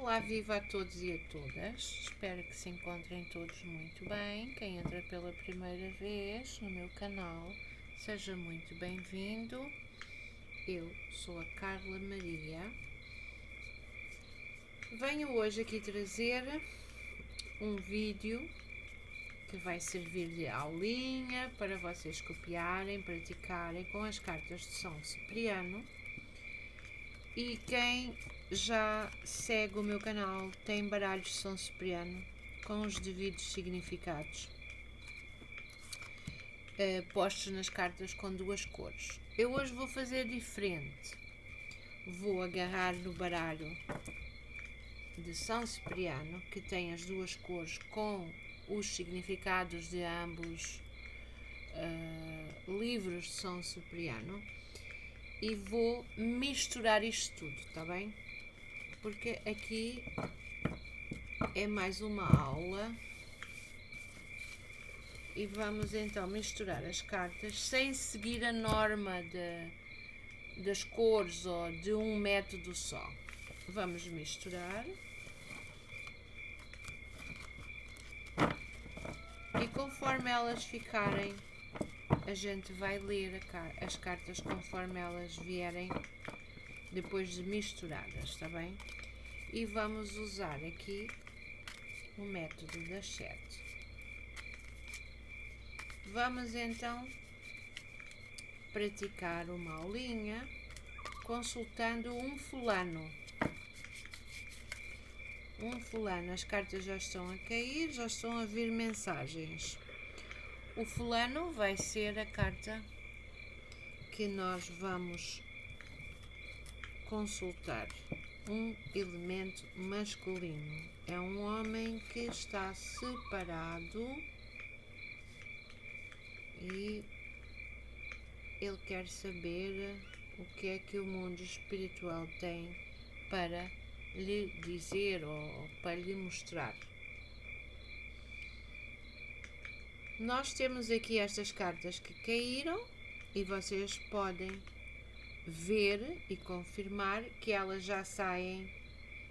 Olá, viva a todos e a todas. Espero que se encontrem todos muito bem. Quem entra pela primeira vez no meu canal, seja muito bem-vindo. Eu sou a Carla Maria. Venho hoje aqui trazer um vídeo que vai servir de aulinha para vocês copiarem, praticarem com as cartas de São Cipriano. E quem já segue o meu canal tem baralhos de São Cipriano com os devidos significados postos nas cartas com duas cores. Eu hoje vou fazer diferente. Vou agarrar no baralho de São Cipriano, que tem as duas cores com os significados de ambos livros de São Cipriano, e vou misturar isto tudo, tá bem? Porque aqui é mais uma aula e vamos então misturar as cartas sem seguir a norma das cores ou de um método só. Vamos misturar e conforme elas ficarem, a gente vai ler as cartas conforme elas vierem depois de misturadas, tá bem? E vamos usar aqui o método das 7. Vamos então praticar uma aulinha consultando um fulano. As cartas já estão a cair, já estão a vir mensagens. O fulano vai ser a carta que nós vamos consultar. Um elemento masculino. É um homem que está separado e ele quer saber o que é que o mundo espiritual tem para lhe dizer ou para lhe mostrar. Nós temos aqui estas cartas que caíram e vocês podem ver e confirmar que elas já saem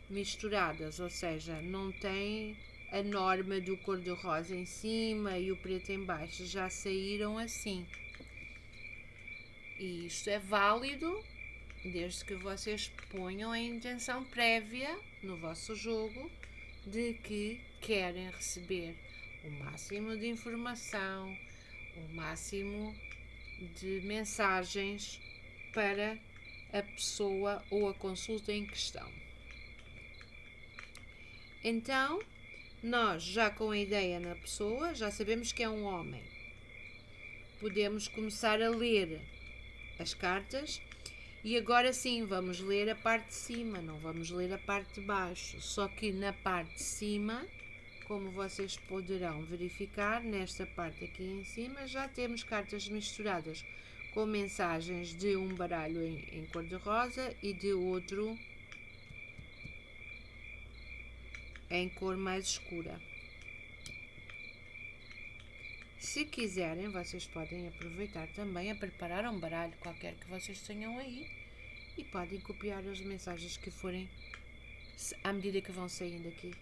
misturadas, ou seja, não tem a norma do cor-de-rosa em cima e o preto em baixo, já saíram assim. E isto é válido desde que vocês ponham a intenção prévia no vosso jogo de que querem receber o máximo de informação, o máximo de mensagens para a pessoa ou a consulta em questão. Então, nós já com a ideia na pessoa, já sabemos que é um homem. Podemos começar a ler as cartas e agora sim vamos ler a parte de cima, não vamos ler a parte de baixo. Só que na parte de cima, como vocês poderão verificar, nesta parte aqui em cima já temos cartas misturadas com mensagens de um baralho em cor-de-rosa e de outro em cor mais escura. Se quiserem, vocês podem aproveitar também a preparar um baralho qualquer que vocês tenham aí e podem copiar as mensagens que forem à medida que vão saindo aqui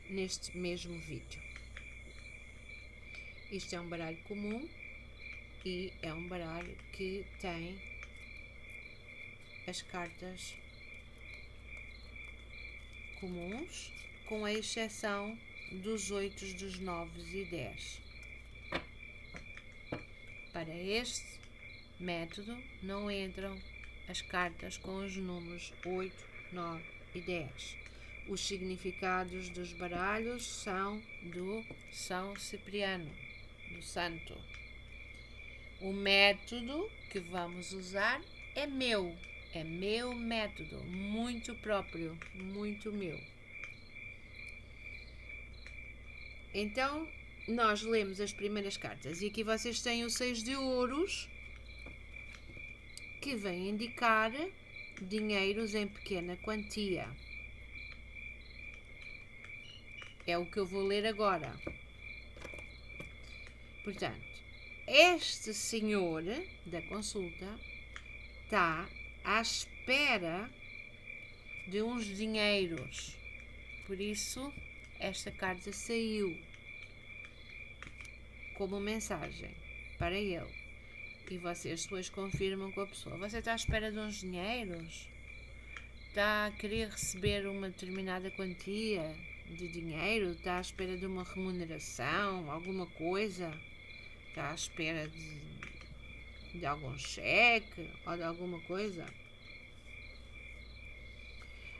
neste mesmo vídeo. Isto é um baralho comum e é um baralho que tem as cartas comuns, com a exceção dos 8, dos 9 e 10. Para este método não entram as cartas com os números 8, 9 e 10. Os significados dos baralhos são do São Cipriano, do santo. O método que vamos usar é meu método, muito próprio, muito meu. Então, nós lemos as primeiras cartas e aqui vocês têm o 6 de ouros, que vem indicar dinheiros em pequena quantia. É o que eu vou ler agora. Portanto, este senhor da consulta está à espera de uns dinheiros. Por isso, esta carta saiu como mensagem para ele. E vocês depois confirmam com a pessoa. Você está à espera de uns dinheiros? Está a querer receber uma determinada quantia de dinheiro? Está à espera de uma remuneração? Alguma coisa? Está à espera de algum cheque ou de alguma coisa?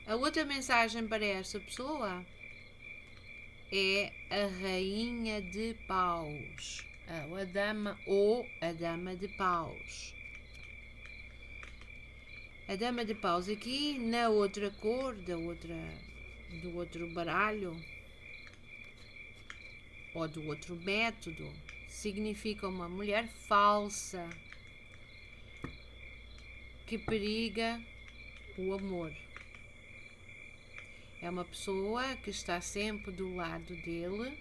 A outra mensagem para esta pessoa é a Rainha de Paus, a Dama de Paus. A Dama de Paus aqui, na outra cor, do outro baralho, ou do outro método, significa uma mulher falsa que periga o amor. É uma pessoa que está sempre do lado dele,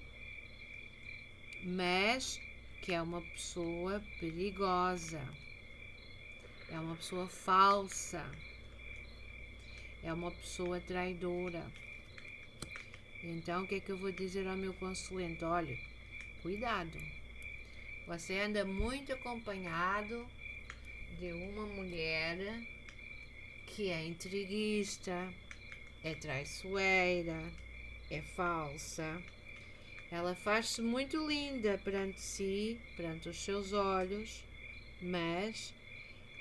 mas que é uma pessoa perigosa. É uma pessoa falsa. É uma pessoa traidora. Então, o que é que eu vou dizer ao meu consulente? Olha, cuidado. Você anda muito acompanhado de uma mulher que é intriguista, é traiçoeira, é falsa. Ela faz-se muito linda perante si, perante os seus olhos, mas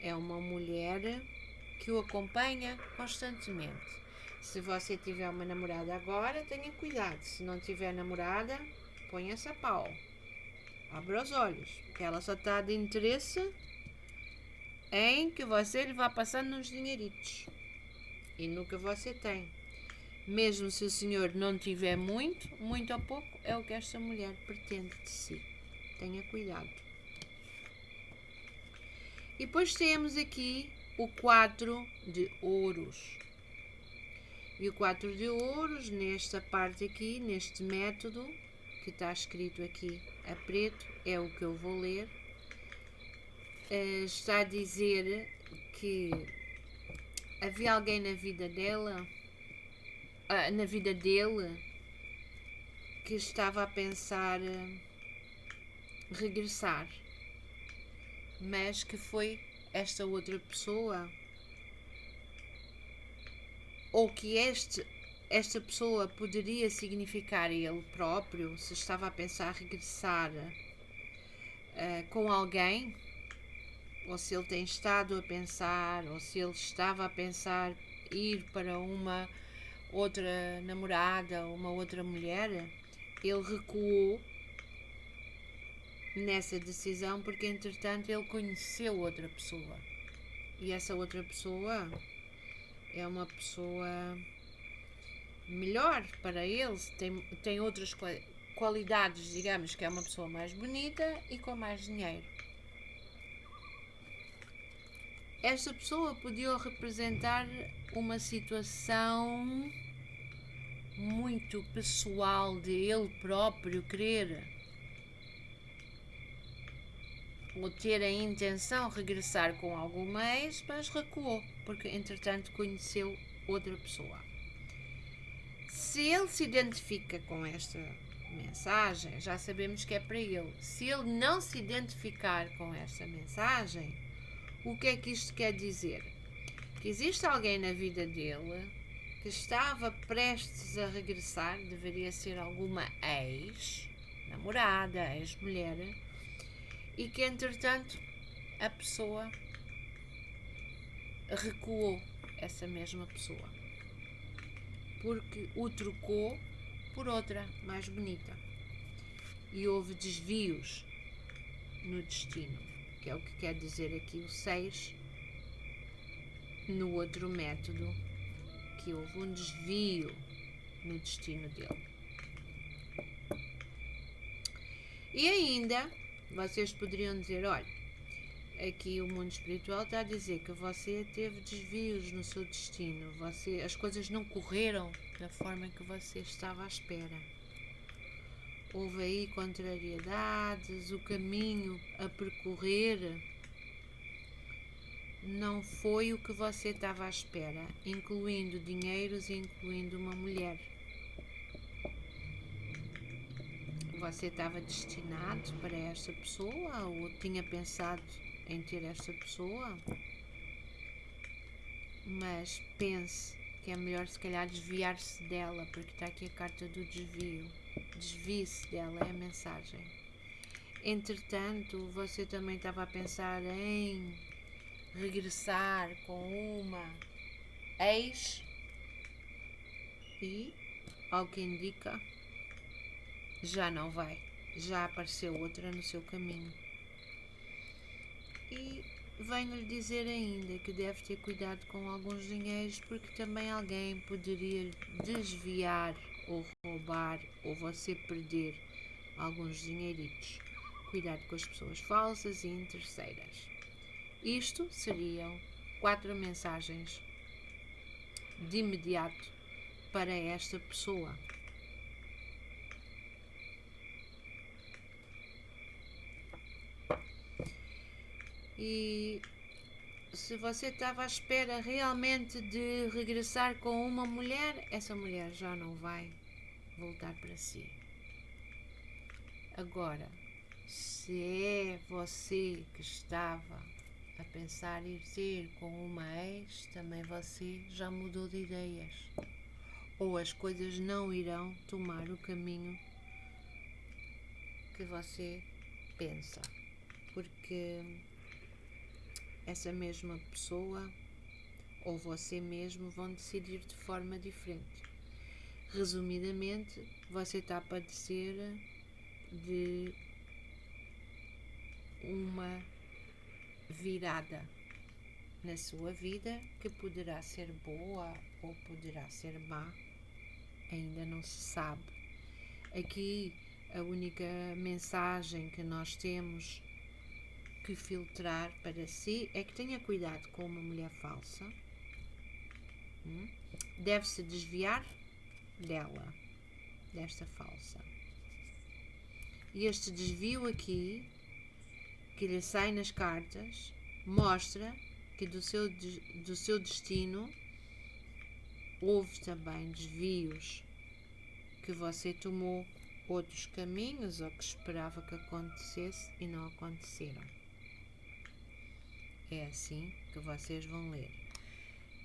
é uma mulher que o acompanha constantemente. Se você tiver uma namorada agora, tenha cuidado. Se não tiver namorada, ponha-se a pau. Abra os olhos, porque ela só está de interesse em que você lhe vá passando uns dinheiritos. E no que você tem. Mesmo se o senhor não tiver muito ou pouco, é o que esta mulher pretende de si. Tenha cuidado. E depois temos aqui o 4 de ouros. E o 4 de ouros, nesta parte aqui, neste método, que está escrito aqui a preto, é o que eu vou ler, está a dizer que havia alguém na vida dele, que estava a pensar regressar, mas que foi esta outra pessoa, ou que esta pessoa poderia significar ele próprio, se estava a pensar regressar com alguém, ou se ele tem estado a pensar, ou se ele estava a pensar ir para uma outra namorada, uma outra mulher, ele recuou nessa decisão porque entretanto ele conheceu outra pessoa. E essa outra pessoa é uma pessoa melhor para ele, tem outras qualidades, digamos que é uma pessoa mais bonita e com mais dinheiro. Esta pessoa podia representar uma situação muito pessoal de ele próprio querer ou ter a intenção de regressar com alguma ex, mas recuou, porque entretanto conheceu outra pessoa. Se ele se identifica com esta mensagem, já sabemos que é para ele. Se ele não se identificar com esta mensagem, o que é que isto quer dizer? Que existe alguém na vida dele que estava prestes a regressar, deveria ser alguma ex-namorada, ex-mulher, e que entretanto a pessoa recuou, essa mesma pessoa, porque o trocou por outra mais bonita. E houve desvios no destino, que é o que quer dizer aqui o 6 no outro método, que houve um desvio no destino dele. E ainda, vocês poderiam dizer, olha, aqui o mundo espiritual está a dizer que você teve desvios no seu destino, as coisas não correram da forma que você estava à espera. Houve aí contrariedades, o caminho a percorrer não foi o que você estava à espera, incluindo dinheiros e incluindo uma mulher. Você estava destinado para esta pessoa ou tinha pensado em ter esta pessoa? Mas pense que é melhor se calhar desviar-se dela, porque está aqui a carta do desvio. Desvie-se dela, é a mensagem. Entretanto, você também estava a pensar em regressar com uma ex e, ao que indica, já não vai. Já apareceu outra no seu caminho. E venho-lhe dizer ainda que deve ter cuidado com alguns dinheiros, porque também alguém poderia desviar ou roubar ou você perder alguns dinheiritos. Cuidado com as pessoas falsas e interesseiras. Isto seriam 4 mensagens de imediato para esta pessoa. E se você estava à espera realmente de regressar com uma mulher, essa mulher já não vai voltar para si. Agora, se é você que estava a pensar ir ter com uma ex, também você já mudou de ideias. Ou as coisas não irão tomar o caminho que você pensa. Porque essa mesma pessoa ou você mesmo vão decidir de forma diferente. Resumidamente, você está a padecer de uma virada na sua vida que poderá ser boa ou poderá ser má, ainda não se sabe. Aqui a única mensagem que nós temos que filtrar para si é que tenha cuidado com uma mulher falsa. Deve-se desviar dela, desta falsa. E este desvio aqui, que lhe sai nas cartas, mostra que do seu destino houve também desvios, que você tomou outros caminhos ou que esperava que acontecesse e não aconteceram. É assim que vocês vão ler.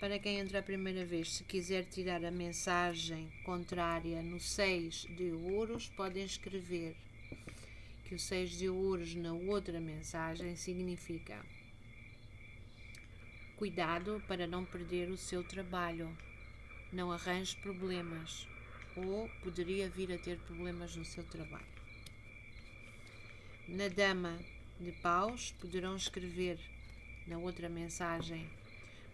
Para quem entra a primeira vez, se quiser tirar a mensagem contrária no 6 de ouros, podem escrever que o 6 de ouros na outra mensagem significa cuidado para não perder o seu trabalho, não arranje problemas ou poderia vir a ter problemas no seu trabalho. Na dama de paus, poderão escrever na outra mensagem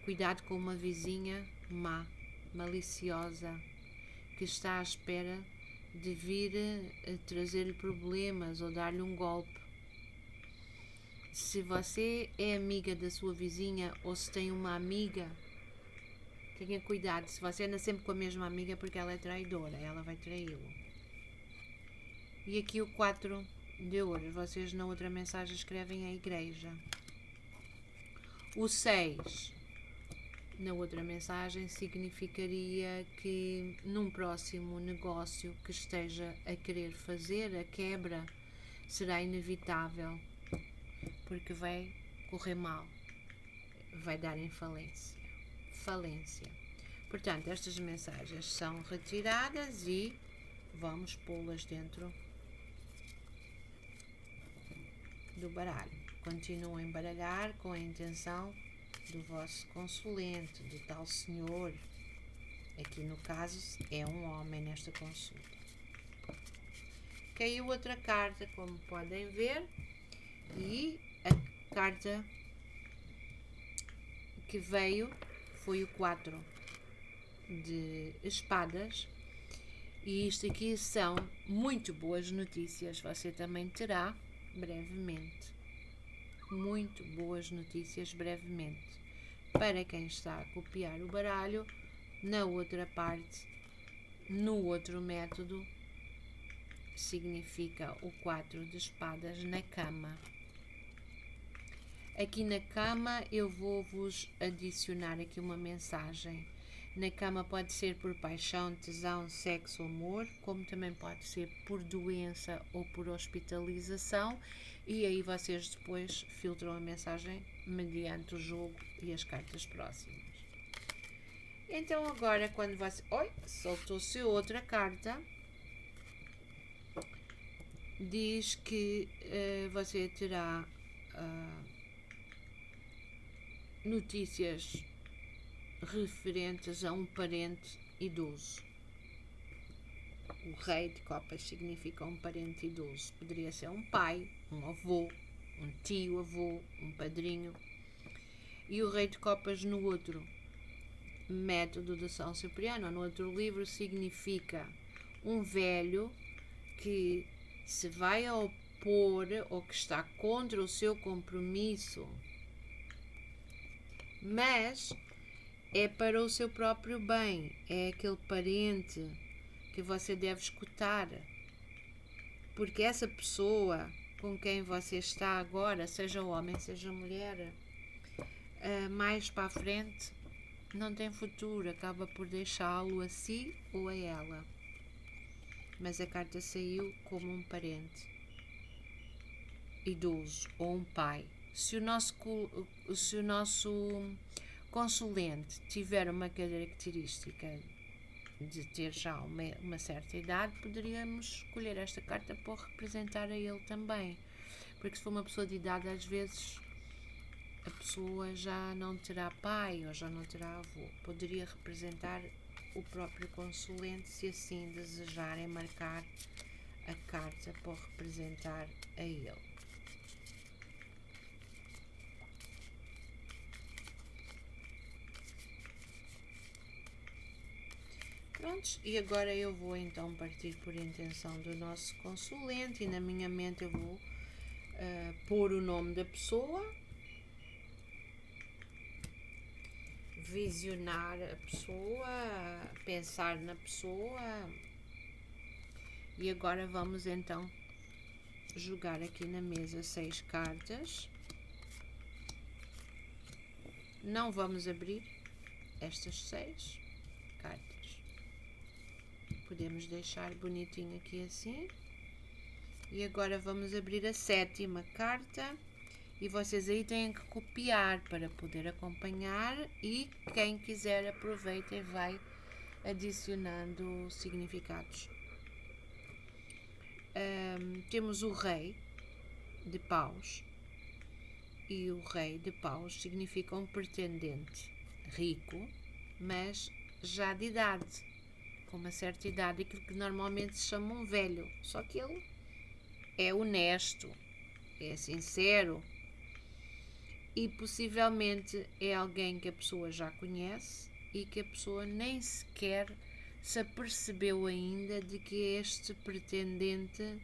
cuidado com uma vizinha má, maliciosa, que está à espera de vir a trazer-lhe problemas ou dar-lhe um golpe. Se você é amiga da sua vizinha ou se tem uma amiga, tenha cuidado. Se você anda sempre com a mesma amiga, porque ela é traidora, ela vai traí-lo. E aqui o 4 de ouros, vocês na outra mensagem escrevem a igreja. O 6 na outra mensagem significaria que num próximo negócio que esteja a querer fazer, a quebra será inevitável, porque vai correr mal, vai dar em falência. Portanto, estas mensagens são retiradas e vamos pô-las dentro do baralho. Continuem a baralhar com a intenção do vosso consulente, do tal senhor. Aqui no caso é um homem nesta consulta. Caiu outra carta, como podem ver, e a carta que veio foi o 4 de espadas. E isto aqui são muito boas notícias. Você também terá brevemente. Muito boas notícias brevemente. Para quem está a copiar o baralho, na outra parte, no outro método, significa o 4 de espadas na cama. Aqui na cama eu vou-vos adicionar aqui uma mensagem. Na cama pode ser por paixão, tesão, sexo, amor, como também pode ser por doença ou por hospitalização, e aí vocês depois filtram a mensagem mediante o jogo e as cartas próximas. Então agora quando você... Oi, soltou-se outra carta. Diz que você terá notícias referentes a um parente idoso. O rei de copas significa um parente idoso. Poderia ser um pai, um avô, um tio-avô, um padrinho. E o rei de copas no outro método de São Cipriano, no outro livro, significa um velho que se vai opor ou que está contra o seu compromisso, mas é para o seu próprio bem. É aquele parente que você deve escutar, porque essa pessoa com quem você está agora, seja homem, seja mulher, mais para a frente não tem futuro, acaba por deixá-lo a si ou a ela. Mas a carta saiu como um parente idoso ou um pai. Se o nosso consulente tiver uma característica de ter já uma certa idade, poderíamos escolher esta carta para representar a ele também. Porque se for uma pessoa de idade, às vezes a pessoa já não terá pai ou já não terá avô. Poderia representar o próprio consulente, se assim desejarem marcar a carta para representar a ele. Prontos, e agora eu vou então partir por intenção do nosso consulente, e na minha mente eu vou pôr o nome da pessoa, visionar a pessoa, pensar na pessoa, e agora vamos então jogar aqui na mesa 6 cartas. Não vamos abrir estas 6 cartas. Podemos deixar bonitinho aqui assim. E agora vamos abrir a 7ª carta. E vocês aí têm que copiar para poder acompanhar. E quem quiser aproveita e vai adicionando significados. Temos o rei de paus. E o rei de paus significa um pretendente rico, mas já de idade. Com uma certa idade, aquilo que normalmente se chama um velho. Só que ele é honesto, é sincero e possivelmente é alguém que a pessoa já conhece e que a pessoa nem sequer se apercebeu ainda de que este pretendente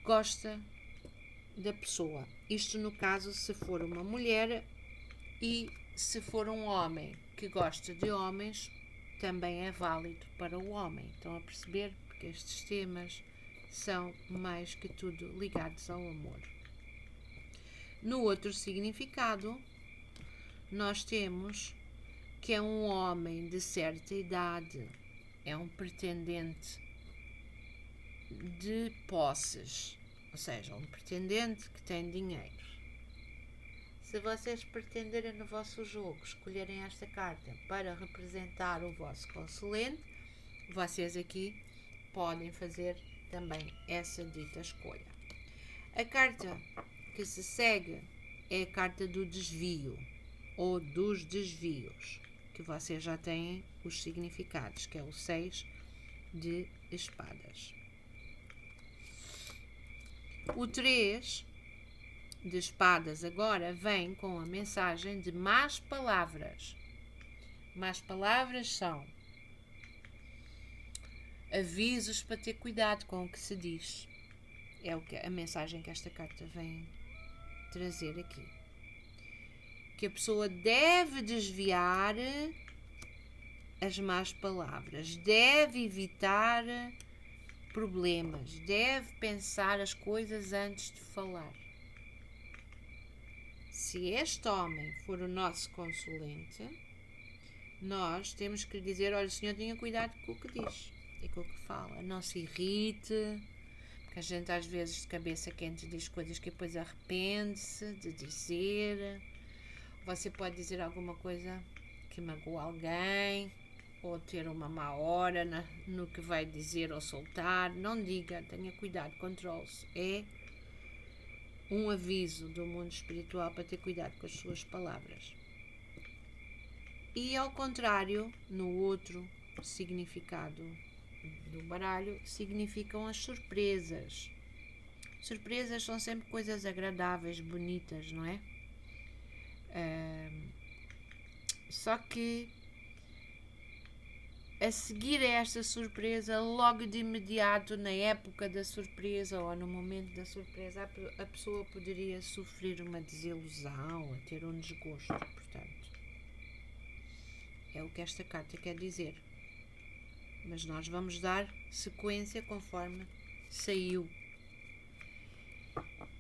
gosta da pessoa. Isto no caso se for uma mulher, e se for um homem que gosta de homens, também é válido para o homem. Estão a perceber? Porque estes temas são mais que tudo ligados ao amor. No outro significado, nós temos que é um homem de certa idade, é um pretendente de posses, ou seja, um pretendente que tem dinheiro. Se vocês pretenderem no vosso jogo escolherem esta carta para representar o vosso consulente, vocês aqui podem fazer também essa dita escolha. A carta que se segue é a carta do desvio ou dos desvios, que vocês já têm os significados, que é o 6 de espadas. O 3 de espadas agora vem com a mensagem de más palavras. Más palavras são avisos para ter cuidado com o que se diz. É a mensagem que esta carta vem trazer aqui. Que a pessoa deve desviar as más palavras, deve evitar problemas, deve pensar as coisas antes de falar. Se este homem for o nosso consulente, nós temos que lhe dizer: olha, o senhor tenha cuidado com o que diz e com o que fala, não se irrite, porque a gente às vezes de cabeça quente diz coisas que depois arrepende-se de dizer. Você pode dizer alguma coisa que magoa alguém, ou ter uma má hora no que vai dizer ou soltar. Não diga, tenha cuidado, controle-se. É um aviso do mundo espiritual para ter cuidado com as suas palavras. E ao contrário, no outro significado do baralho, significam as surpresas. Surpresas são sempre coisas agradáveis, bonitas, não é? Só que a seguir a esta surpresa, logo de imediato, na época da surpresa ou no momento da surpresa, a pessoa poderia sofrer uma desilusão ou ter um desgosto. Portanto, é o que esta carta quer dizer. Mas nós vamos dar sequência conforme saiu.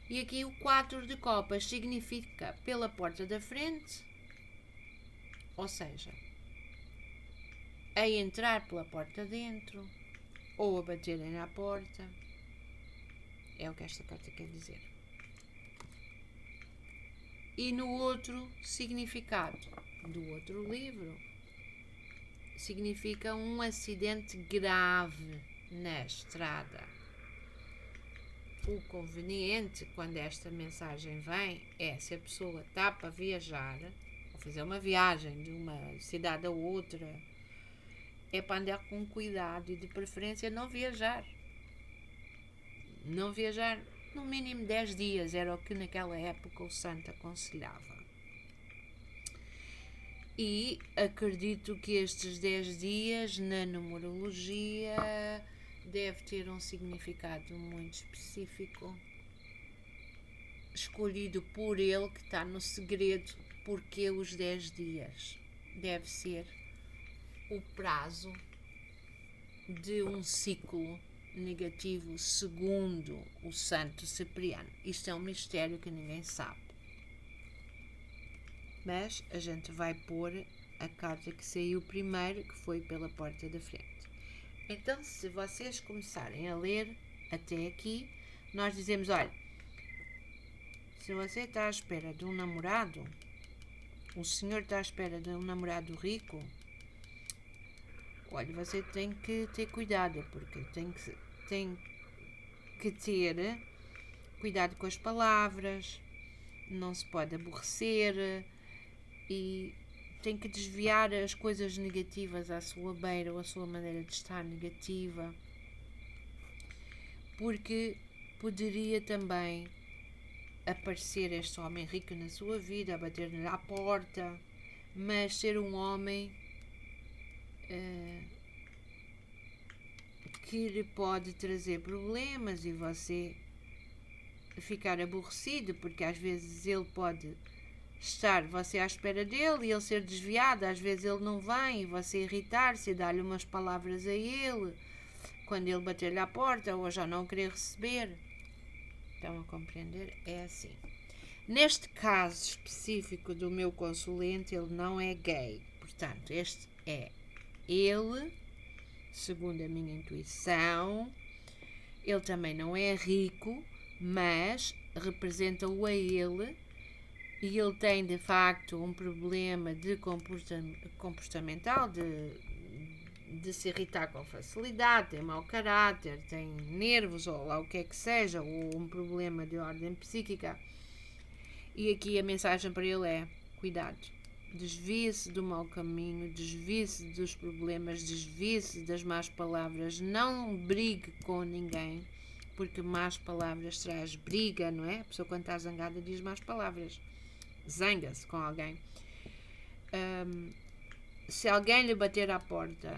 E aqui o 4 de copas significa pela porta da frente, ou seja, a entrar pela porta dentro ou a baterem à porta. É o que esta carta quer dizer. E no outro significado do outro livro, significa um acidente grave na estrada. O conveniente, quando esta mensagem vem, é se a pessoa está para viajar, ou fazer uma viagem de uma cidade a outra, é para andar com cuidado e de preferência não viajar. Não viajar no mínimo 10 dias, era o que naquela época o santo aconselhava. E acredito que estes 10 dias na numerologia deve ter um significado muito específico, escolhido por ele, que está no segredo, porque os 10 dias deve ser o prazo de um ciclo negativo, segundo o santo Cipriano. Isto é um mistério que ninguém sabe. Mas a gente vai pôr a carta que saiu primeiro, que foi pela porta da frente. Então, se vocês começarem a ler até aqui, nós dizemos: olha, se você está à espera de um namorado, o senhor está à espera de um namorado rico, olha, você tem que ter cuidado, porque tem que ter cuidado com as palavras, não se pode aborrecer e tem que desviar as coisas negativas à sua beira ou a sua maneira de estar negativa, porque poderia também aparecer este homem rico na sua vida, a bater-lhe à porta, mas ser um homem que lhe pode trazer problemas e você ficar aborrecido, porque às vezes ele pode estar você à espera dele e ele ser desviado, às vezes ele não vem e você irritar-se e dar-lhe umas palavras a ele quando ele bater-lhe à porta ou já não querer receber. Estão a compreender? É assim. Neste caso específico do meu consulente, ele não é gay, portanto, este é ele, segundo a minha intuição. Ele também não é rico, mas representa-o a ele. E ele tem, de facto, um problema de comportamental, de se irritar com facilidade, tem mau caráter, tem nervos, ou lá o que é que seja, ou um problema de ordem psíquica. E aqui a mensagem para ele é: cuidado, desvie-se do mau caminho, desvie-se dos problemas, desvie-se das más palavras, não brigue com ninguém, porque más palavras traz briga, não é? A pessoa, quando está zangada, diz más palavras. Zanga-se com alguém. Se alguém lhe bater à porta,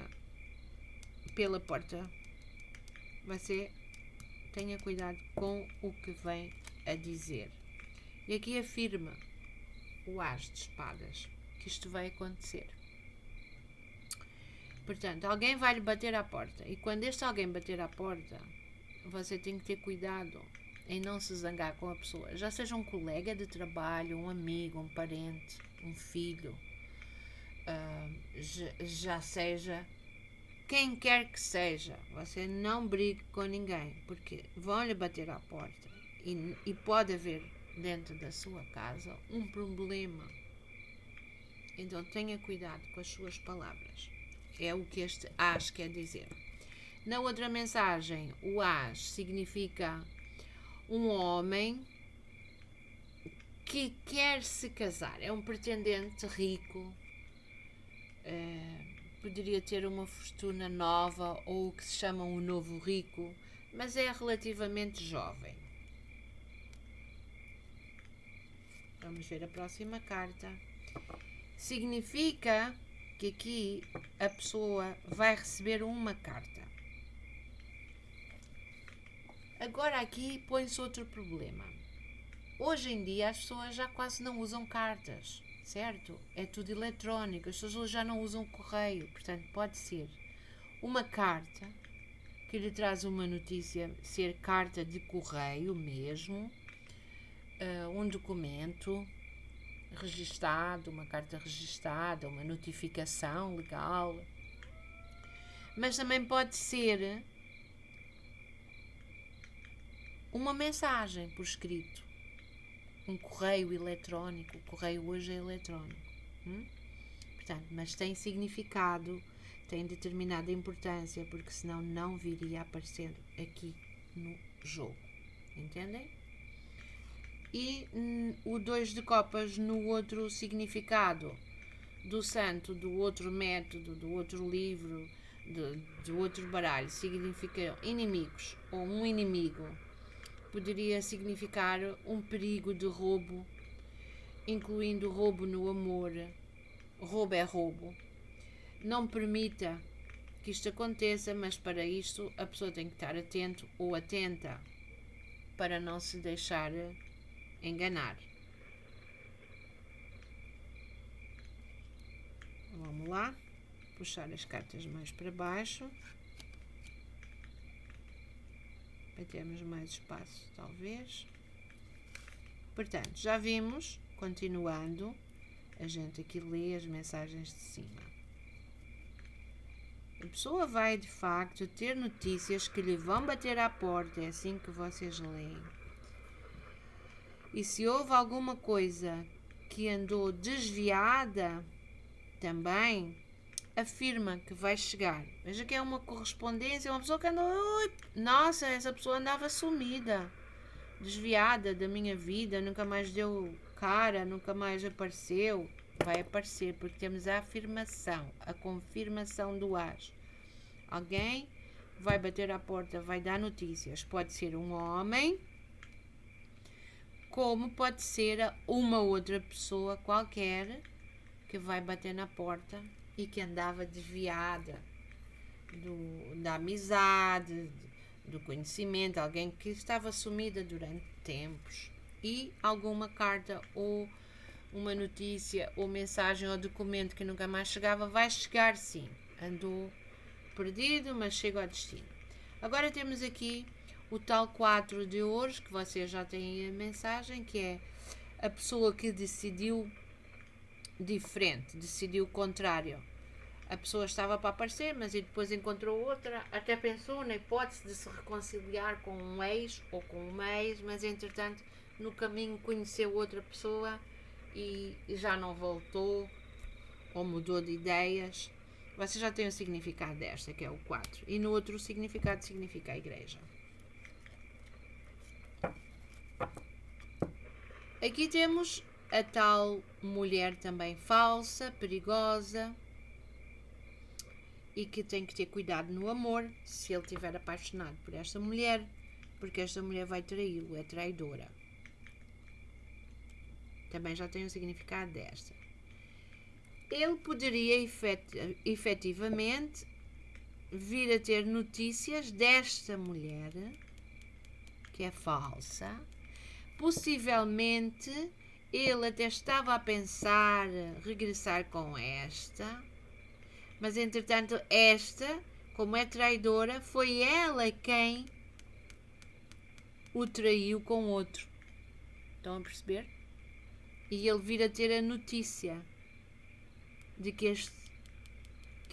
pela porta, você tenha cuidado com o que vem a dizer. E aqui afirma o As de Espadas que isto vai acontecer. Portanto, alguém vai lhe bater à porta, e quando este alguém bater à porta, você tem que ter cuidado em não se zangar com a pessoa, já seja um colega de trabalho, um amigo, um parente, um filho, já seja quem quer que seja. Você não brigue com ninguém, porque vão lhe bater à porta e pode haver dentro da sua casa um problema. Então tenha cuidado com as suas palavras. É o que este as quer dizer. Na outra mensagem, o as significa um homem que quer se casar. É um pretendente rico. Poderia ter uma fortuna nova ou o que se chama um novo rico, mas é relativamente jovem. Vamos ver a próxima carta. Significa que aqui a pessoa vai receber uma carta. Agora aqui põe-se outro problema. Hoje em dia as pessoas já quase não usam cartas, certo? É tudo eletrónico, as pessoas já não usam correio, portanto pode ser uma carta que lhe traz uma notícia, ser carta de correio mesmo, um documento registado, uma carta registada, uma notificação legal, mas também pode ser uma mensagem por escrito, um correio eletrónico. O correio hoje é eletrónico, portanto, mas tem significado, tem determinada importância, porque senão não viria a aparecer aqui no jogo, entendem? E o 2 de copas no outro significado do santo, do outro método, do outro livro, do outro baralho, significa inimigos ou um inimigo. Poderia significar um perigo de roubo, incluindo roubo no amor. Roubo é roubo. Não permita que isto aconteça, mas para isto a pessoa tem que estar atento ou atenta para não se deixar enganar. Vamos lá, puxar as cartas mais para baixo, para termos mais espaço, talvez. Portanto, já vimos, continuando, a gente aqui lê as mensagens de cima. A pessoa vai, de facto, ter notícias que lhe vão bater à porta, é assim que vocês leem. E se houve alguma coisa que andou desviada, também afirma que vai chegar. Veja que é uma correspondência, uma pessoa que andou... Nossa, essa pessoa andava sumida, desviada da minha vida, nunca mais deu cara, nunca mais apareceu. Vai aparecer, porque temos a afirmação, a confirmação do as. Alguém vai bater à porta, vai dar notícias. Pode ser um homem, como pode ser uma outra pessoa qualquer que vai bater na porta e que andava desviada da amizade, do conhecimento, alguém que estava sumida durante tempos. E alguma carta ou uma notícia ou mensagem ou documento que nunca mais chegava, vai chegar sim. Andou perdido, mas chega ao destino. Agora temos aqui o tal 4 de ouros, que vocês já têm a mensagem, que é a pessoa que decidiu diferente, decidiu o contrário. A pessoa estava para aparecer, mas depois encontrou outra, até pensou na hipótese de se reconciliar com um ex ou com uma ex, mas entretanto no caminho conheceu outra pessoa e já não voltou ou mudou de ideias. Você já tem o significado desta, que é o 4. E no outro o significado significa a igreja. Aqui temos a tal mulher também falsa, perigosa, e que tem que ter cuidado no amor, se ele estiver apaixonado por esta mulher, porque esta mulher vai traí-lo, é traidora. Também já tem o significado desta. Ele poderia efetivamente vir a ter notícias desta mulher, que é falsa. Possivelmente ele até estava a pensar regressar com esta, mas entretanto esta, como é traidora, foi ela quem o traiu com outro. Estão a perceber? E ele vir a ter a notícia de que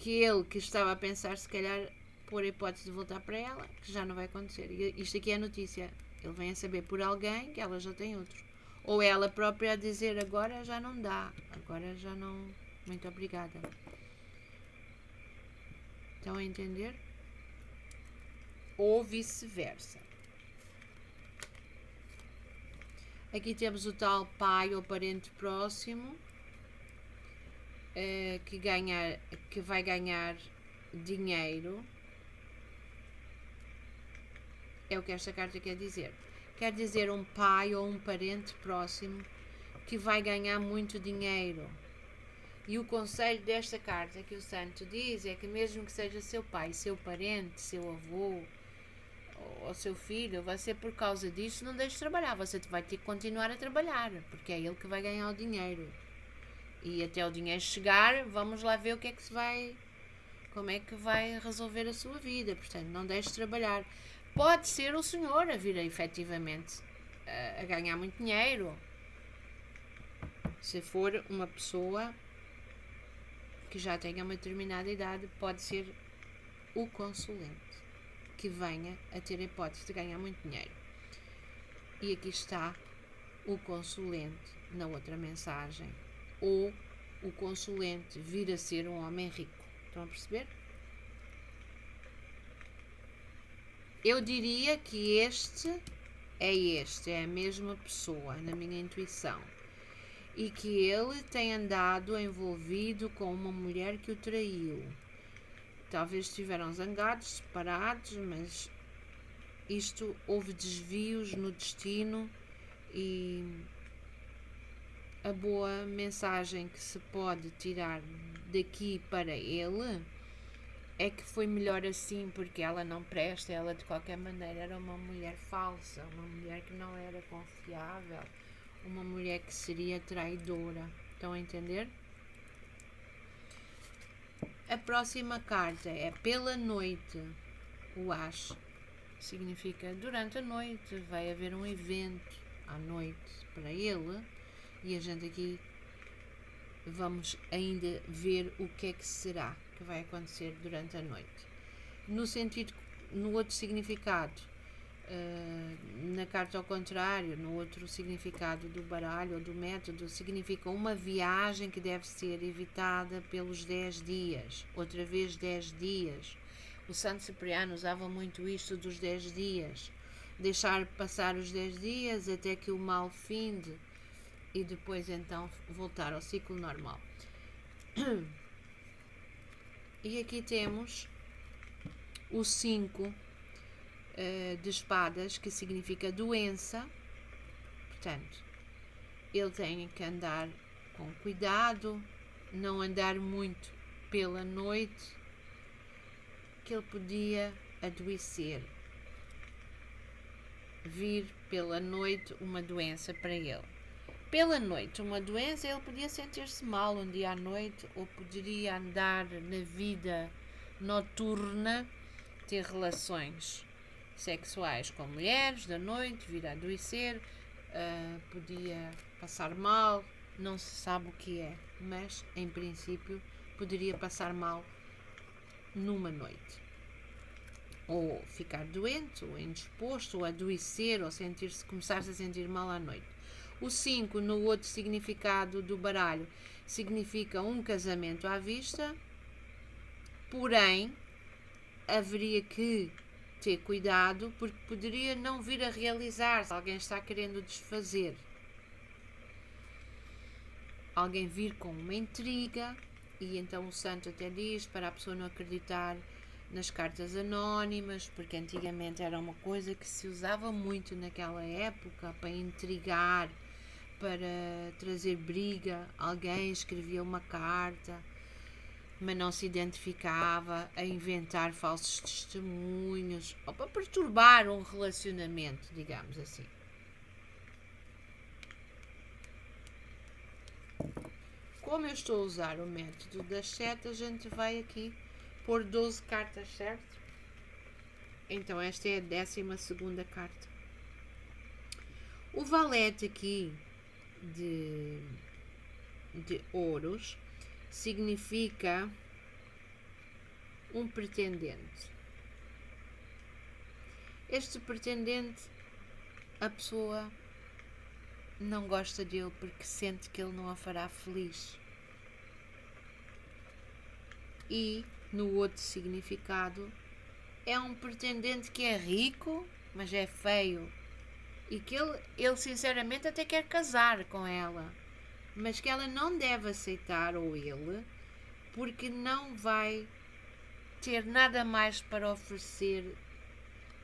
ele que estava a pensar, se calhar, pôr a hipótese de voltar para ela, que já não vai acontecer. E isto aqui é a notícia. Ele vem a saber por alguém que ela já tem outro. Ou ela própria a dizer, agora já não dá, agora já não, muito obrigada. Estão a entender? Ou vice-versa. Aqui temos o tal pai ou parente próximo que vai ganhar dinheiro. É o que esta carta quer dizer. Quer dizer um pai ou um parente próximo que vai ganhar muito dinheiro. E o conselho desta carta que o santo diz é que mesmo que seja seu pai, seu parente, seu avô ou seu filho, vai ser por causa disso, não deixe de trabalhar. Você vai ter que continuar a trabalhar, porque é ele que vai ganhar o dinheiro. E até o dinheiro chegar, vamos lá ver como é que vai resolver a sua vida. Portanto, não deixe de trabalhar. Pode ser o senhor a vir efetivamente a ganhar muito dinheiro. Se for uma pessoa que já tenha uma determinada idade, pode ser o consulente que venha a ter a hipótese de ganhar muito dinheiro. E aqui está o consulente na outra mensagem. Ou o consulente vir a ser um homem rico. Estão a perceber? Eu diria que é a mesma pessoa, na minha intuição. E que ele tem andado envolvido com uma mulher que o traiu. Talvez estiveram zangados, separados, mas houve desvios no destino e a boa mensagem que se pode tirar daqui para ele é que foi melhor assim, porque ela não presta, ela de qualquer maneira era uma mulher falsa, uma mulher que não era confiável, uma mulher que seria traidora. Estão a entender? A próxima carta é pela noite. O As significa durante a noite, vai haver um evento à noite para ele e a gente aqui vamos ainda ver o que é que será que vai acontecer durante a noite. No outro significado, na carta ao contrário, no outro significado do baralho ou do método, significa uma viagem que deve ser evitada pelos 10 dias. Outra vez 10 dias. O Santo Cipriano usava muito isto dos 10 dias. Deixar passar os 10 dias até que o mal finde e depois então voltar ao ciclo normal. E aqui temos o 5 de espadas, que significa doença. Portanto, ele tem que andar com cuidado, não andar muito pela noite, que ele podia adoecer. Vir pela noite uma doença para ele. Pela noite, uma doença, ele podia sentir-se mal um dia à noite, ou poderia andar na vida noturna, ter relações sexuais com mulheres da noite, vir a adoecer, podia passar mal, não se sabe o que é, mas em princípio poderia passar mal numa noite. Ou ficar doente, ou indisposto, ou adoecer, ou começar-se a sentir mal à noite. O 5, no outro significado do baralho, significa um casamento à vista, porém, haveria que ter cuidado, porque poderia não vir a realizar se alguém está querendo desfazer. Alguém vir com uma intriga, e então o santo até diz para a pessoa não acreditar nas cartas anónimas, porque antigamente era uma coisa que se usava muito naquela época para intrigar, para trazer briga. Alguém escrevia uma carta, mas não se identificava, a inventar falsos testemunhos, ou para perturbar um relacionamento, digamos assim. Como eu estou a usar o método das setas, a gente vai aqui pôr 12 cartas, certo? Então esta é a 12ª carta. O valete aqui de ouros significa um pretendente. Este pretendente, a pessoa não gosta dele porque sente que ele não a fará feliz. E, no outro significado, é um pretendente que é rico, mas é feio. E que ele sinceramente até quer casar com ela. Mas que ela não deve aceitar, ou ele, porque não vai ter nada mais para oferecer,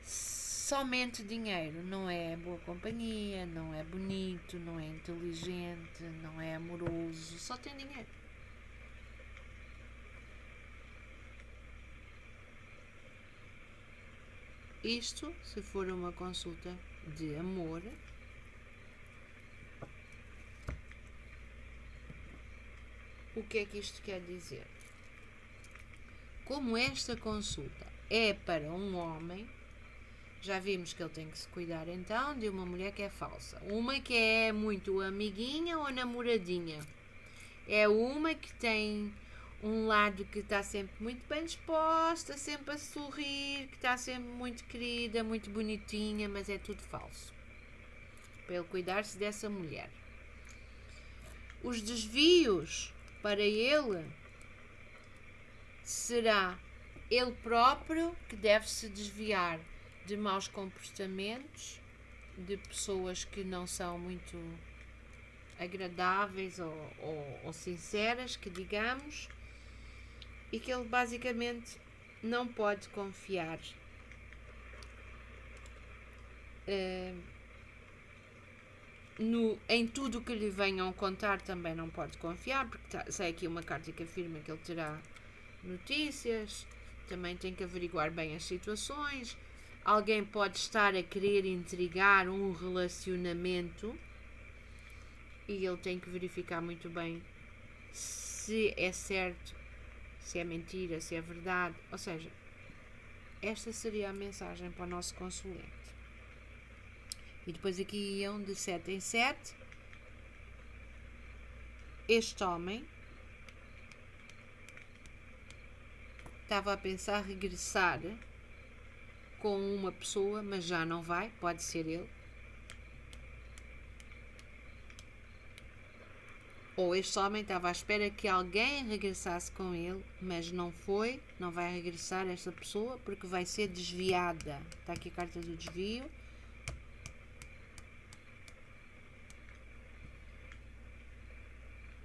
somente dinheiro. Não é boa companhia, não é bonito, não é inteligente, não é amoroso, só tem dinheiro. Isto, se for uma consulta de amor, o que é que isto quer dizer? Como esta consulta é para um homem, já vimos que ele tem que se cuidar então de uma mulher que é falsa. Uma que é muito amiguinha ou namoradinha. É uma que tem um lado que está sempre muito bem disposta, sempre a sorrir, que está sempre muito querida, muito bonitinha, mas é tudo falso. Para ele cuidar-se dessa mulher. Os desvios para ele será ele próprio que deve se desviar de maus comportamentos, de pessoas que não são muito agradáveis ou sinceras, que digamos, e que ele basicamente não pode confiar em tudo o que lhe venham contar. Também não pode confiar, porque sai aqui uma carta que afirma que ele terá notícias, também tem que averiguar bem as situações. Alguém pode estar a querer intrigar um relacionamento e ele tem que verificar muito bem se é certo, se é mentira, se é verdade. Ou seja, esta seria a mensagem para o nosso consulente. E depois aqui iam de 7 em 7. Este homem estava a pensar regressar com uma pessoa, mas já não vai, pode ser ele. Ou este homem estava à espera que alguém regressasse com ele, mas não foi, não vai regressar esta pessoa porque vai ser desviada. Está aqui a carta do desvio.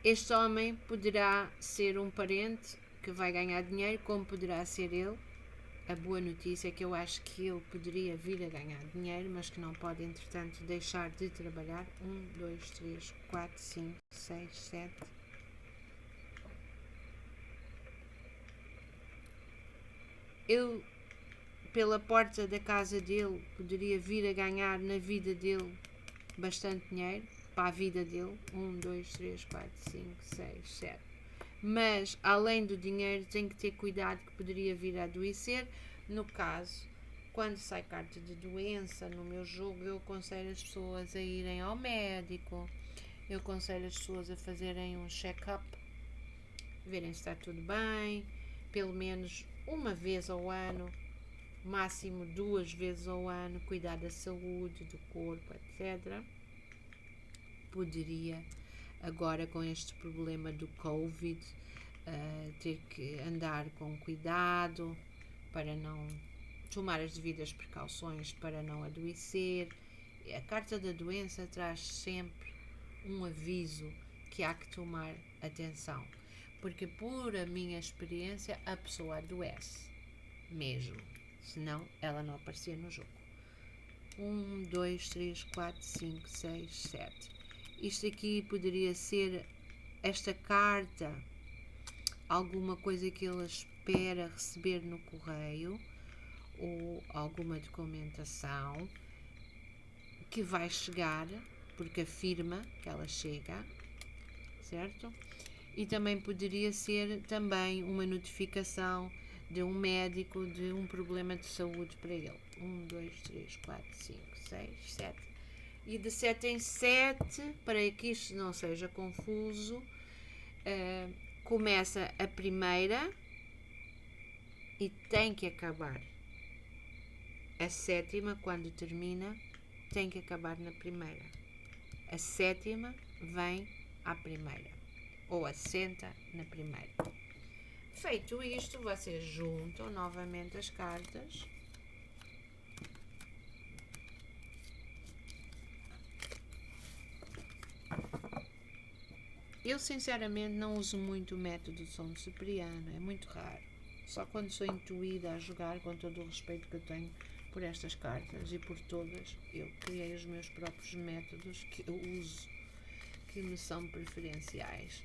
Este homem poderá ser um parente que vai ganhar dinheiro, como poderá ser ele. A boa notícia é que eu acho que ele poderia vir a ganhar dinheiro, mas que não pode, entretanto, deixar de trabalhar. 1, 2, 3, 4, 5, 6, 7. Ele, pela porta da casa dele, poderia vir a ganhar na vida dele bastante dinheiro, para a vida dele. 1, 2, 3, 4, 5, 6, 7. Mas, além do dinheiro, tem que ter cuidado que poderia vir a adoecer. No caso, quando sai carta de doença no meu jogo, eu aconselho as pessoas a irem ao médico, eu aconselho as pessoas a fazerem um check-up, verem se está tudo bem, pelo menos uma vez ao ano, máximo 2 vezes ao ano, cuidar da saúde, do corpo, etc. Poderia, agora com este problema do Covid, ter que andar com cuidado para não tomar as devidas precauções para não adoecer. A carta da doença traz sempre um aviso que há que tomar atenção, porque por a minha experiência a pessoa adoece mesmo, senão ela não aparecia no jogo. 1, 2, 3, 4, 5, 6, 7. Isto aqui poderia ser, esta carta, alguma coisa que ele espera receber no correio ou alguma documentação que vai chegar, porque afirma que ela chega, certo? E também poderia ser também uma notificação de um médico de um problema de saúde para ele. 1, 2, 3, 4, 5, 6, 7. e de 7 em 7, para que isto não seja confuso, começa a primeira e tem que acabar. A sétima, quando termina, tem que acabar na primeira. A sétima vem à primeira, ou assenta na primeira. Feito isto, vocês juntam novamente as cartas. Eu sinceramente não uso muito o método de som cipriano, é muito raro. Só quando sou intuída a jogar, com todo o respeito que eu tenho por estas cartas e por todas, eu criei os meus próprios métodos que eu uso, que me são preferenciais.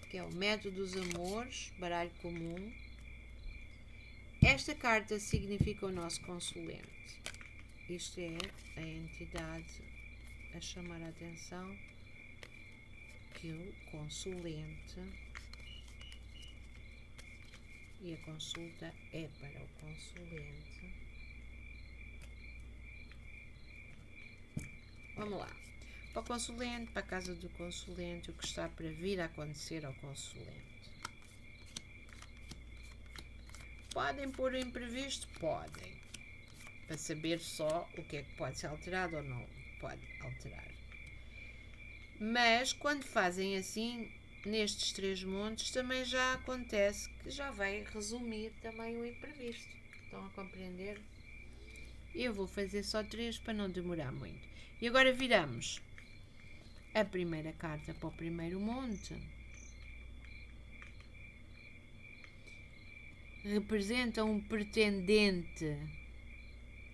Que é o método dos amores, baralho comum. Esta carta significa o nosso consulente. Isto é a entidade a chamar a atenção que o consulente, e a consulta é para o consulente. Vamos lá. Para o consulente, para a casa do consulente, o que está para vir a acontecer ao consulente. Podem pôr o imprevisto? Podem. Para saber só o que é que pode ser alterado ou não pode alterar. Mas quando fazem assim, nestes 3 montes, também já acontece que já vai resumir também o imprevisto. Estão a compreender? Eu vou fazer só 3 para não demorar muito. E agora viramos a primeira carta para o primeiro monte. Representa um pretendente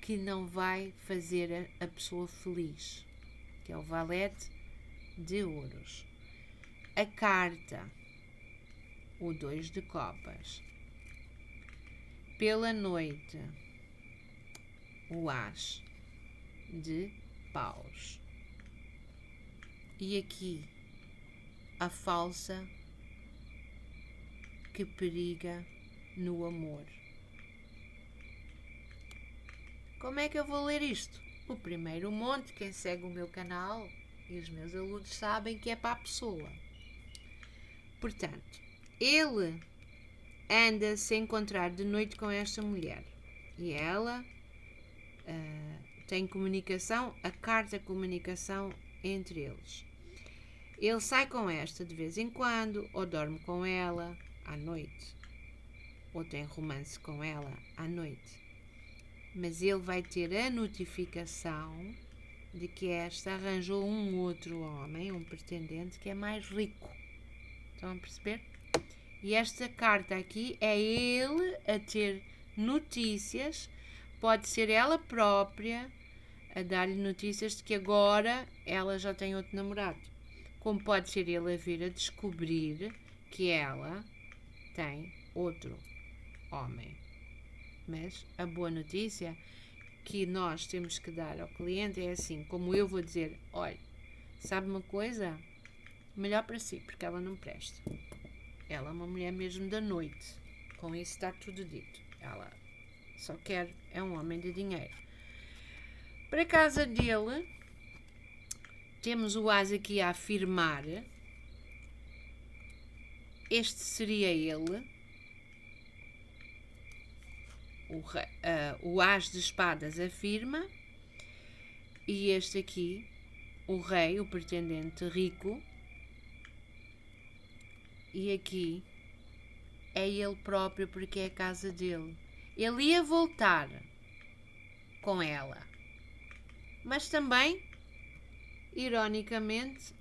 que não vai fazer a pessoa feliz, que é o valete de ouros. A carta, o 2 de copas. Pela noite, o as de paus. E aqui, a falsa que periga no amor. Como é que eu vou ler isto? O primeiro monte, quem segue o meu canal e os meus alunos sabem que é para a pessoa. Portanto, ele anda-se a encontrar de noite com esta mulher e ela tem comunicação, a carta comunicação entre eles. Ele sai com esta de vez em quando, ou dorme com ela à noite, ou tem romance com ela à noite. Mas ele vai ter a notificação de que esta arranjou um outro homem, um pretendente, que é mais rico. Estão a perceber? E esta carta aqui é ele a ter notícias, pode ser ela própria a dar-lhe notícias de que agora ela já tem outro namorado. Como pode ser ele a vir a descobrir que ela tem outro homem. Mas a boa notícia que nós temos que dar ao cliente é assim, como eu vou dizer, olha, sabe uma coisa? Melhor para si, porque ela não presta. Ela é uma mulher mesmo da noite. Com isso está tudo dito. Ela só quer, é um homem de dinheiro. Para a casa dele, temos o as aqui a afirmar. Este seria ele. O as de espadas afirma. E este aqui, o rei, o pretendente rico. E aqui é ele próprio, porque é a casa dele. Ele ia voltar com ela. Mas também, ironicamente,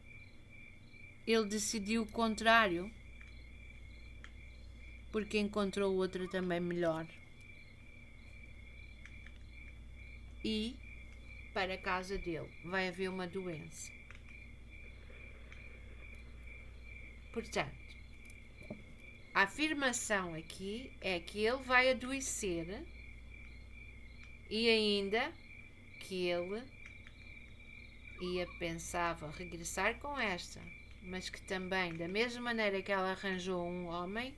ele decidiu o contrário, porque encontrou outra também melhor. E para a casa dele vai haver uma doença. Portanto, a afirmação aqui é que ele vai adoecer e ainda que ele pensava regressar com esta, mas que também, da mesma maneira que ela arranjou um homem,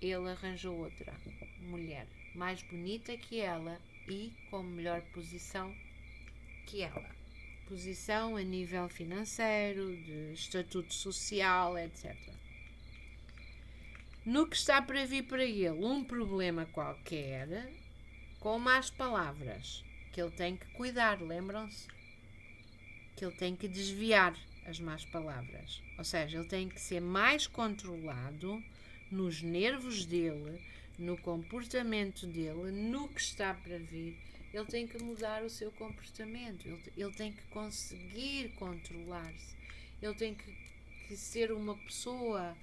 ele arranjou outra mulher mais bonita que ela e com melhor posição que ela. Posição a nível financeiro, de estatuto social, etc. No que está para vir para ele um problema qualquer, com más palavras, que ele tem que cuidar, lembram-se? Que ele tem que desviar as más palavras. Ou seja, ele tem que ser mais controlado nos nervos dele, no comportamento dele, no que está para vir. Ele tem que mudar o seu comportamento. Ele tem que conseguir controlar-se. Ele tem que ser uma pessoa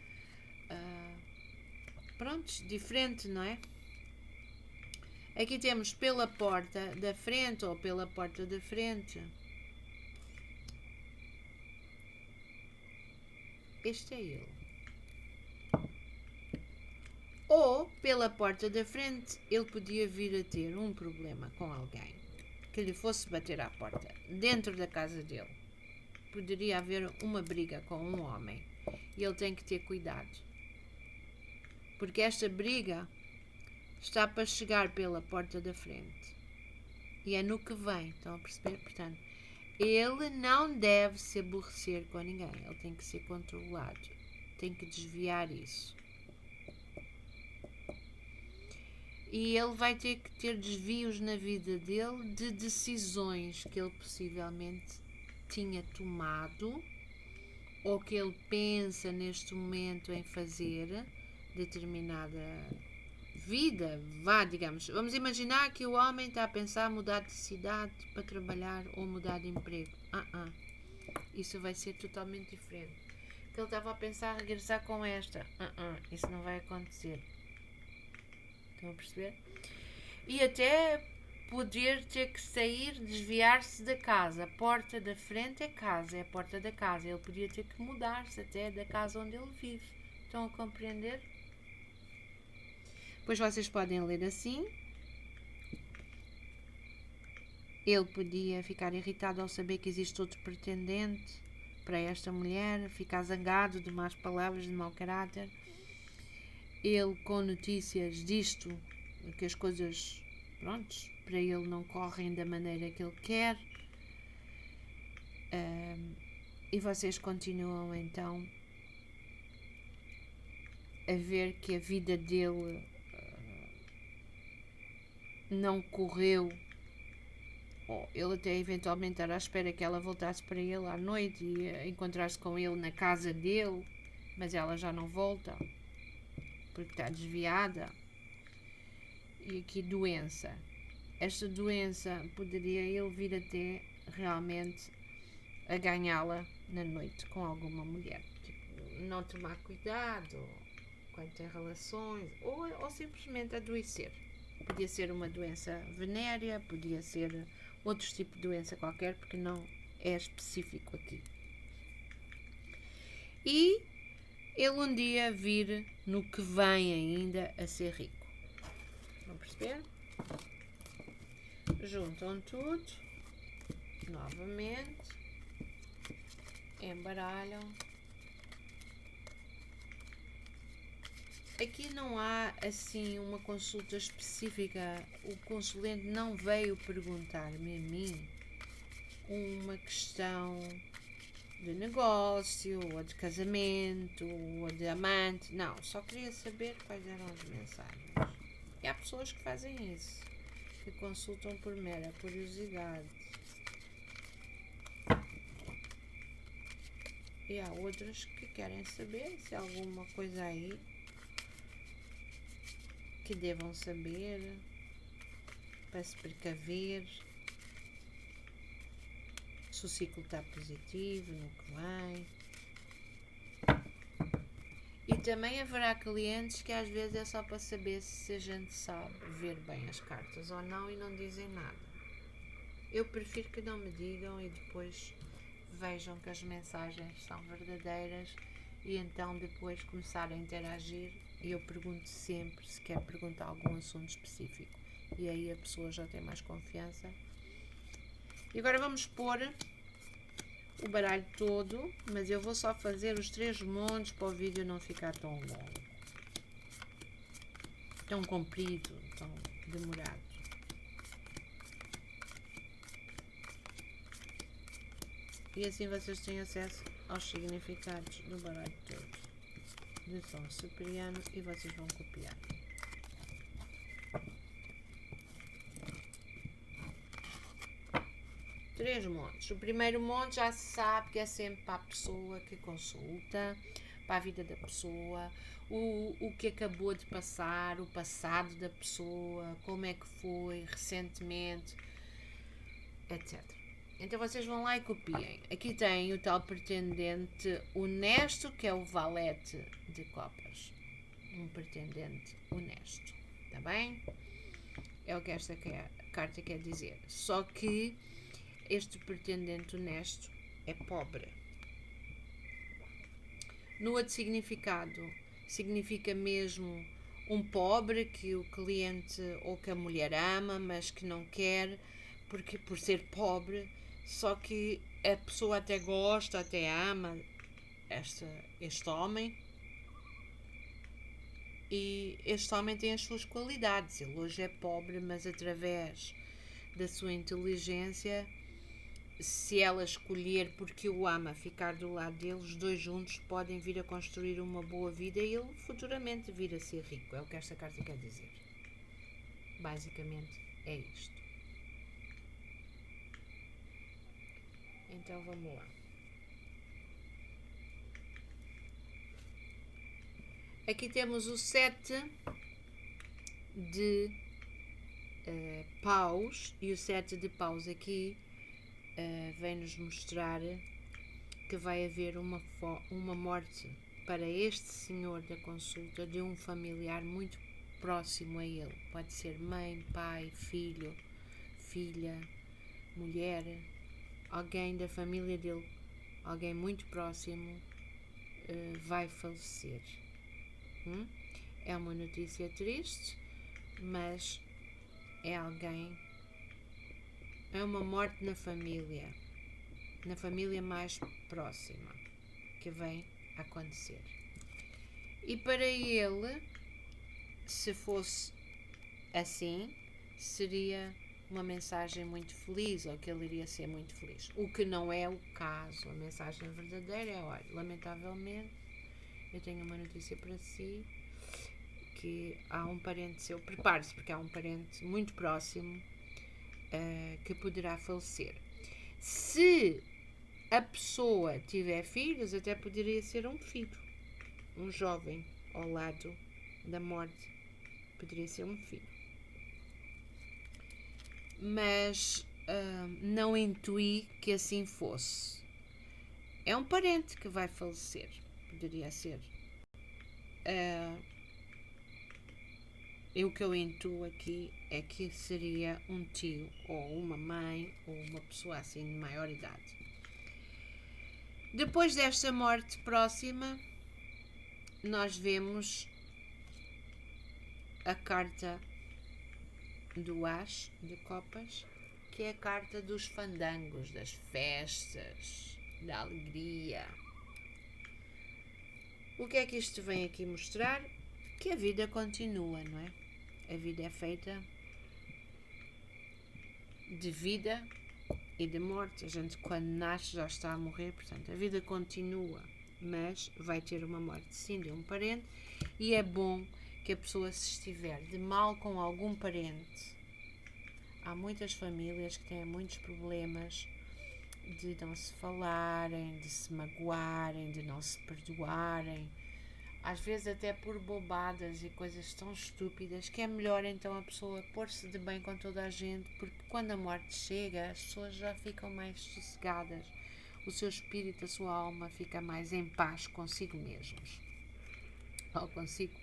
diferente, não é? Aqui temos pela porta da frente ou pela porta da frente. Este é ele. Ou, pela porta da frente, ele podia vir a ter um problema com alguém que lhe fosse bater à porta, dentro da casa dele. Poderia haver uma briga com um homem e ele tem que ter cuidado. Porque esta briga está para chegar pela porta da frente. E é no que vem, estão a perceber? Portanto, ele não deve se aborrecer com ninguém. Ele tem que ser controlado. Tem que desviar isso. E ele vai ter que ter desvios na vida dele de decisões que ele possivelmente tinha tomado ou que ele pensa neste momento em fazer determinada vida. Vamos imaginar que o homem está a pensar mudar de cidade para trabalhar ou mudar de emprego. Isso vai ser totalmente diferente. Que ele estava a pensar regressar com esta. Isso não vai acontecer. Estão a perceber? E até poder ter que sair, desviar-se da casa. A porta da frente é casa, é a porta da casa. Ele podia ter que mudar-se até da casa onde ele vive. Estão a compreender? Pois vocês podem ler assim. Ele podia ficar irritado ao saber que existe outro pretendente para esta mulher, ficar zangado de más palavras, de mau caráter. Ele com notícias disto, que as coisas, para ele não correm da maneira que ele quer. E vocês continuam então a ver que a vida dele não correu. Ele até eventualmente era à espera que ela voltasse para ele à noite e encontrar-se com ele na casa dele, mas ela já não volta porque está desviada. E aqui doença. Esta doença poderia ele vir até realmente a ganhá-la na noite com alguma mulher. Tipo, não tomar cuidado quando tem relações ou simplesmente adoecer. Podia ser uma doença venérea, podia ser outro tipo de doença qualquer, porque não é específico aqui. E ele um dia vir no que vem ainda a ser rico. Vão perceber? Juntam tudo, novamente, embaralham. Aqui não há assim uma consulta específica. O consulente não veio perguntar-me a mim uma questão de negócio, ou de casamento, ou de amante. Não, só queria saber quais eram as mensagens. E há pessoas que fazem isso, que consultam por mera curiosidade. E há outras que querem saber se há alguma coisa aí que devam saber para se precaver, se o ciclo está positivo, no que vem. E também haverá clientes que às vezes é só para saber se a gente sabe ver bem as cartas ou não e não dizem nada. Eu prefiro que não me digam e depois vejam que as mensagens são verdadeiras e então depois começar a interagir. E eu pergunto sempre se quer perguntar algum assunto específico. E aí a pessoa já tem mais confiança. E agora vamos pôr o baralho todo, mas eu vou só fazer os 3 montes para o vídeo não ficar tão longo, tão comprido, tão demorado. E assim vocês têm acesso aos significados do baralho todo de Sol Cipriano e vocês vão copiar. Três montes. O primeiro monte já se sabe que é sempre para a pessoa que consulta, para a vida da pessoa, o que acabou de passar, o passado da pessoa, como é que foi recentemente, etc. Então vocês vão lá e copiem. Aqui tem o tal pretendente honesto, que é o valete de copas. Um pretendente honesto. Está bem? É o que esta carta quer dizer. Só que este pretendente honesto é pobre. No outro significado, significa mesmo um pobre que o cliente ou que a mulher ama, mas que não quer, porque por ser pobre, só que a pessoa até gosta, até ama este homem. E este homem tem as suas qualidades. Ele hoje é pobre, mas através da sua inteligência, se ela escolher porque o ama ficar do lado dele, os dois juntos podem vir a construir uma boa vida e ele futuramente vir a ser rico. É o que esta carta quer dizer. Basicamente é isto. Então vamos lá. Aqui temos o 7 de paus, e o 7 de paus aqui vem-nos mostrar que vai haver uma morte para este senhor da consulta de um familiar muito próximo a ele. Pode ser mãe, pai, filho, filha, mulher, alguém da família dele, alguém muito próximo vai falecer. É uma notícia triste, mas é uma morte na família mais próxima que vem acontecer. E para ele, se fosse assim, seria uma mensagem muito feliz, ou que ele iria ser muito feliz. O que não é o caso. A mensagem verdadeira é, olha, lamentavelmente, eu tenho uma notícia para si, que há um parente seu, prepare-se, porque há um parente muito próximo que poderá falecer. Se a pessoa tiver filhos, até poderia ser um filho, um jovem ao lado da morte, poderia ser um filho. Mas não intuí que assim fosse. É um parente que vai falecer, poderia ser. E o que eu intuo aqui é que seria um tio, ou uma mãe, ou uma pessoa assim de maior idade. Depois desta morte próxima, nós vemos a carta do As de Copas, que é a carta dos fandangos, das festas, da alegria. O que é que isto vem aqui mostrar? Que a vida continua, não é? A vida é feita de vida e de morte. A gente, quando nasce, já está a morrer, portanto, a vida continua, mas vai ter uma morte, sim, de um parente, e é bom que a pessoa, se estiver de mal com algum parente, há muitas famílias que têm muitos problemas de não se falarem, de se magoarem, de não se perdoarem, às vezes até por bobadas e coisas tão estúpidas, que é melhor então a pessoa pôr-se de bem com toda a gente, porque quando a morte chega, as pessoas já ficam mais sossegadas, o seu espírito, a sua alma fica mais em paz consigo mesmos, ou consigo,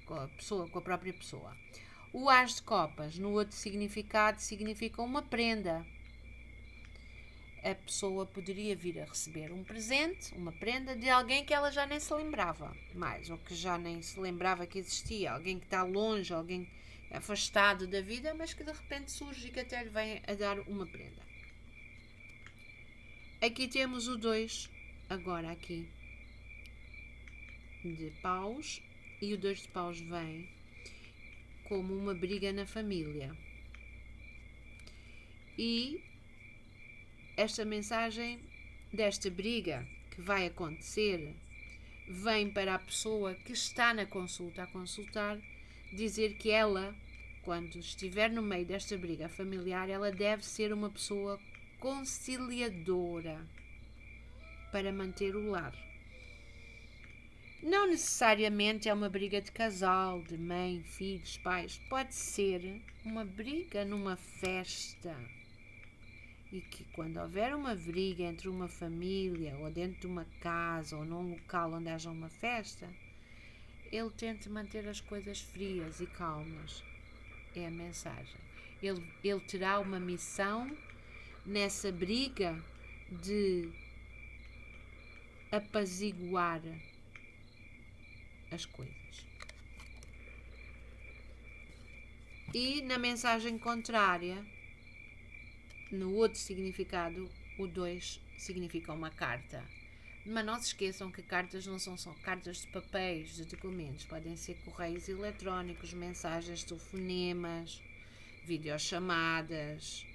com a própria pessoa. O As de Copas, no outro significado, significa uma prenda. A pessoa poderia vir a receber um presente, uma prenda, de alguém que ela já nem se lembrava mais, ou que já nem se lembrava que existia, alguém que está longe, alguém afastado da vida, mas que de repente surge e que até lhe vem a dar uma prenda. Aqui temos o 2, agora aqui, de paus, e o 2 de paus vem como uma briga na família. E esta mensagem desta briga que vai acontecer vem para a pessoa que está na consulta a consultar dizer que ela, quando estiver no meio desta briga familiar, ela deve ser uma pessoa conciliadora para manter o lar. Não necessariamente é uma briga de casal, de mãe, filhos, pais. Pode ser uma briga numa festa. E que quando houver uma briga entre uma família, ou dentro de uma casa, ou num local onde haja uma festa, ele tente manter as coisas frias e calmas. É a mensagem. Ele terá uma missão nessa briga de apaziguar as coisas. E na mensagem contrária, no outro significado, o 2 significa uma carta. Mas não se esqueçam que cartas não são só cartas de papéis, de documentos. Podem ser correios eletrónicos, mensagens, telefonemas, videochamadas,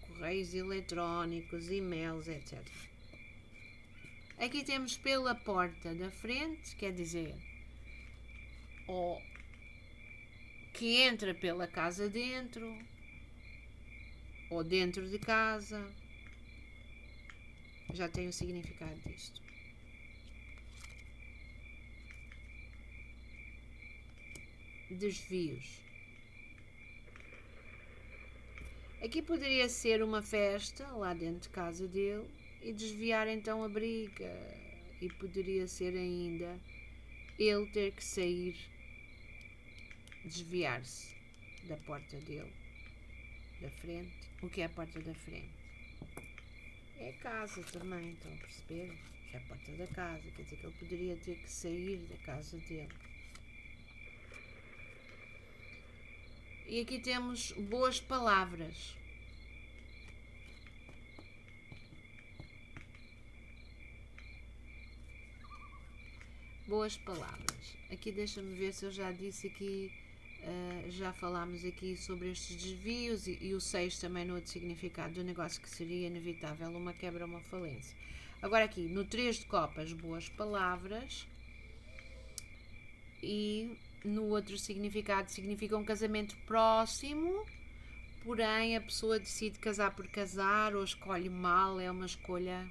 correios eletrónicos, e-mails, etc. Aqui temos pela porta da frente, quer dizer, ou que entra pela casa dentro, ou dentro de casa. Já tem o significado disto. Desvios. Aqui poderia ser uma festa lá dentro de casa dele e desviar então a briga. E poderia ser ainda ele ter que sair, desviar-se da porta dele, da frente. O que é a porta da frente? É a casa também, estão a perceber? É a porta da casa, quer dizer que ele poderia ter que sair da casa dele. E aqui temos boas palavras. Boas palavras. Aqui deixa-me ver se eu já disse aqui, já falámos aqui sobre estes desvios e o 6 também no outro significado do negócio, que seria inevitável uma quebra ou uma falência. Agora aqui, no 3 de copas, boas palavras. E no outro significado significa um casamento próximo, porém a pessoa decide casar por casar ou escolhe mal, é uma escolha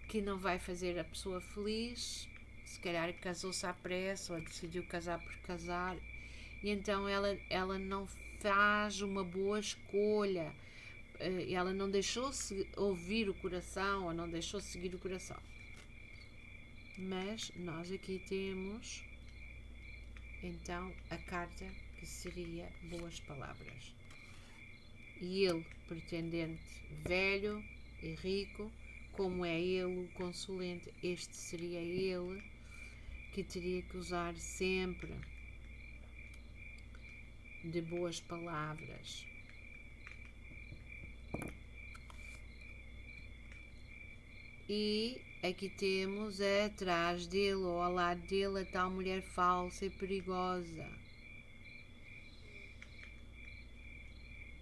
que não vai fazer a pessoa feliz. Se calhar casou-se à pressa ou decidiu casar por casar, e então ela não faz uma boa escolha, ela não deixou-se ouvir o coração ou não deixou-se seguir o coração. Mas nós aqui temos então a carta que seria boas palavras. E ele, pretendente velho e rico, como é ele o consulente, este seria ele que teria que usar sempre de boas palavras. E aqui temos atrás dele ou ao lado dele a tal mulher falsa e perigosa,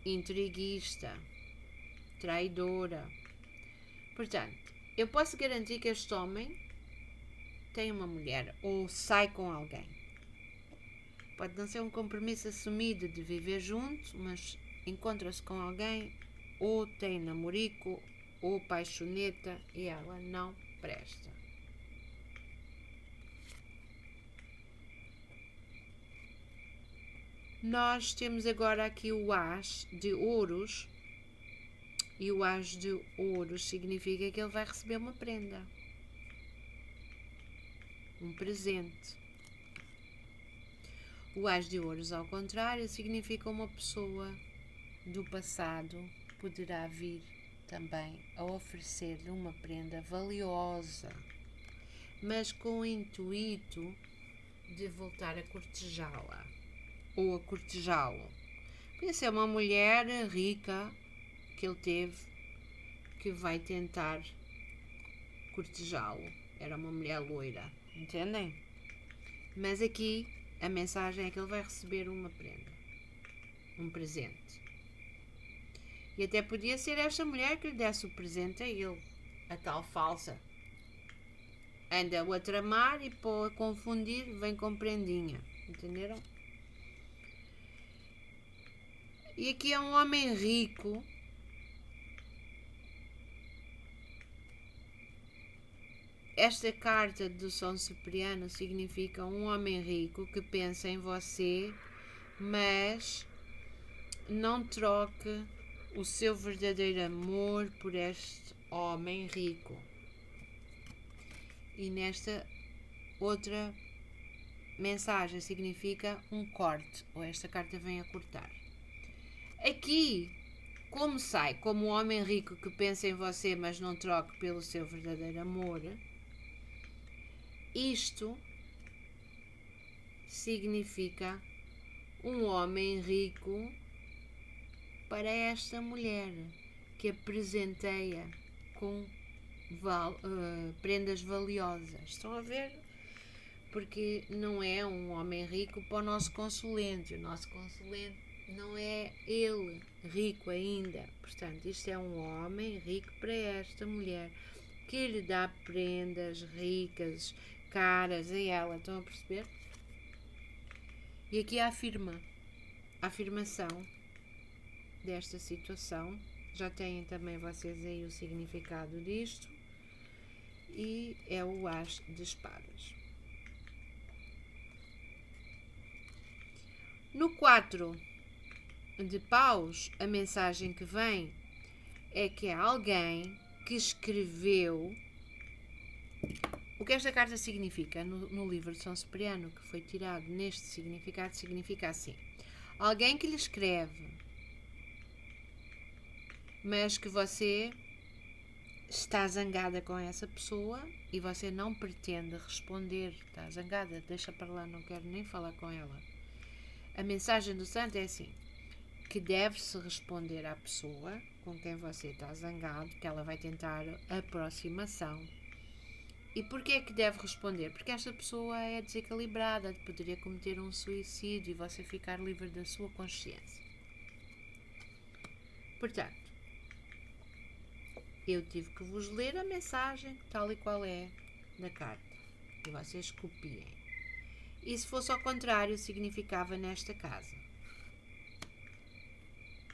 intriguista, traidora. Portanto, eu posso garantir que este homem tem uma mulher ou sai com alguém. Pode não ser um compromisso assumido de viver junto, mas encontra-se com alguém, ou tem namorico, ou paixoneta, e ela não presta. Nós temos agora aqui o As de Ouros, e o As de Ouros significa que ele vai receber uma prenda, um presente. O As de Ouros, ao contrário, significa uma pessoa do passado poderá vir também a oferecer-lhe uma prenda valiosa, mas com o intuito de voltar a cortejá-la ou a cortejá-lo. Podia ser uma mulher rica que ele teve que vai tentar cortejá-lo. Era uma mulher loira, entendem? Mas aqui a mensagem é que ele vai receber uma prenda, um presente. E até podia ser esta mulher que lhe desse o presente a ele, a tal falsa. Anda-o a tramar e para confundir vem com prendinha. Entenderam? E aqui é um homem rico. Esta carta do São Cipriano significa um homem rico que pensa em você, mas não troque o seu verdadeiro amor por este homem rico. E nesta outra mensagem significa um corte, ou esta carta vem a cortar. Aqui, como sai como um homem rico que pensa em você, mas não troque pelo seu verdadeiro amor, isto significa um homem rico para esta mulher que a presenteia com prendas valiosas. Estão a ver? Porque não é um homem rico para o nosso consulente. O nosso consulente não é ele rico ainda. Portanto, isto é um homem rico para esta mulher que lhe dá prendas ricas, caras a ela. Estão a perceber? E aqui a afirmação desta situação. Já têm também vocês aí o significado disto. E é o As de Espadas. No 4 de paus, a mensagem que vem é que é alguém que escreveu. O que esta carta significa no livro de São Cipriano, que foi tirado neste significado, significa assim: alguém que lhe escreve, mas que você está zangada com essa pessoa e você não pretende responder. Está zangada, deixa para lá, não quero nem falar com ela. A mensagem do santo é assim: que deve-se responder à pessoa com quem você está zangado, que ela vai tentar aproximação. E porquê é que deve responder? Porque esta pessoa é desequilibrada, poderia cometer um suicídio e você ficar livre da sua consciência. Portanto, eu tive que vos ler a mensagem tal e qual é da carta. E vocês copiem. E se fosse ao contrário, significava nesta casa.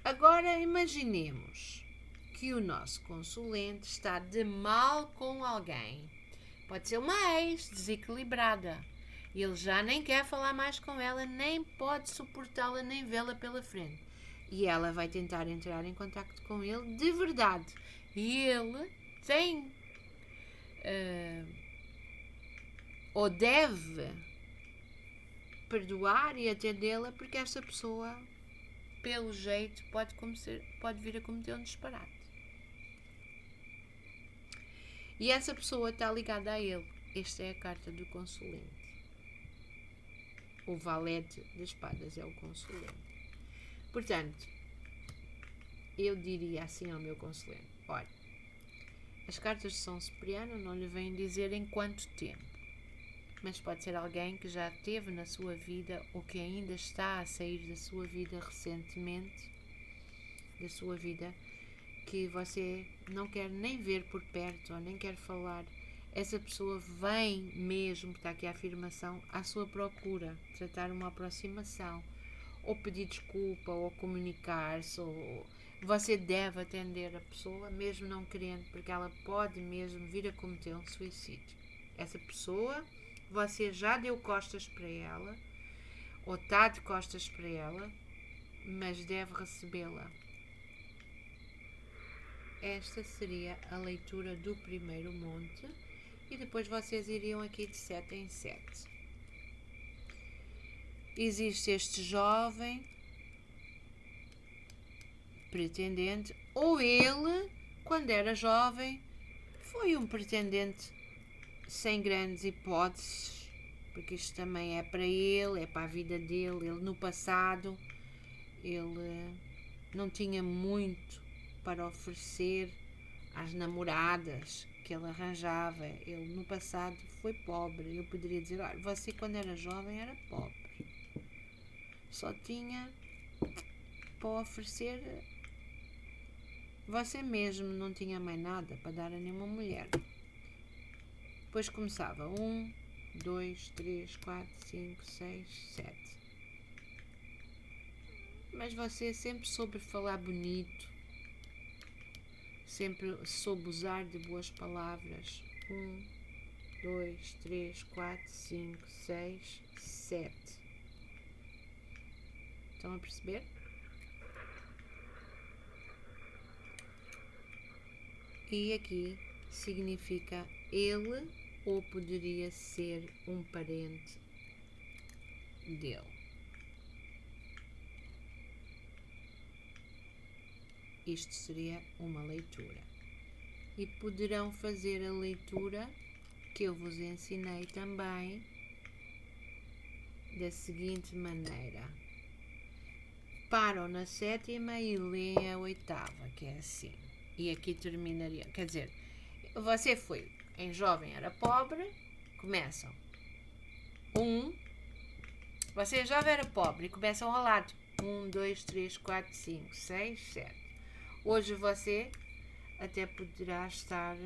Agora imaginemos que o nosso consulente está de mal com alguém. Pode ser uma ex desequilibrada. Ele já nem quer falar mais com ela, nem pode suportá-la, nem vê-la pela frente. E ela vai tentar entrar em contacto com ele de verdade. E ele tem ou deve perdoar e atendê-la, porque esta pessoa, pelo jeito, pode vir a cometer um disparate. E essa pessoa está ligada a ele. Esta é a carta do consulente. O valete de espadas é o consulente. Portanto, eu diria assim ao meu consulente: olha, as cartas de São Cipriano não lhe vêm dizer em quanto tempo, mas pode ser alguém que já teve na sua vida ou que ainda está a sair da sua vida recentemente, da sua vida, que você não quer nem ver por perto ou nem quer falar. Essa pessoa vem mesmo, está aqui a afirmação, à sua procura, tratar uma aproximação, ou pedir desculpa, ou comunicar-se, ou você deve atender a pessoa, mesmo não querendo, porque ela pode mesmo vir a cometer um suicídio. Essa pessoa, você já deu costas para ela, ou está de costas para ela, mas deve recebê-la. Esta seria a leitura do primeiro monte e depois vocês iriam aqui de 7 em 7. Existe este jovem pretendente, ou ele, quando era jovem, foi um pretendente sem grandes hipóteses, porque isto também é para ele, é para a vida dele. Ele no passado, ele não tinha muito para oferecer às namoradas que ele arranjava. Ele no passado foi pobre. Eu poderia dizer: olha, você quando era jovem era pobre, só tinha para oferecer você mesmo não tinha mais nada para dar a nenhuma mulher. Depois começava 1, 2, 3, 4, 5, 6, 7. Mas você sempre soube falar bonito, sempre soube usar de boas palavras. 1, 2, 3, 4, 5, 6, 7. Estão a perceber? E aqui significa ele ou poderia ser um parente dele. Isto seria uma leitura. E poderão fazer a leitura que eu vos ensinei também da seguinte maneira. Param na 7ª e leem a 8ª, que é assim. E aqui terminaria. Quer dizer, você foi em jovem era pobre, começam. 1. Você jovem era pobre e começam ao lado. 1, 2, 3, 4, 5, 6, 7. Hoje você até poderá estar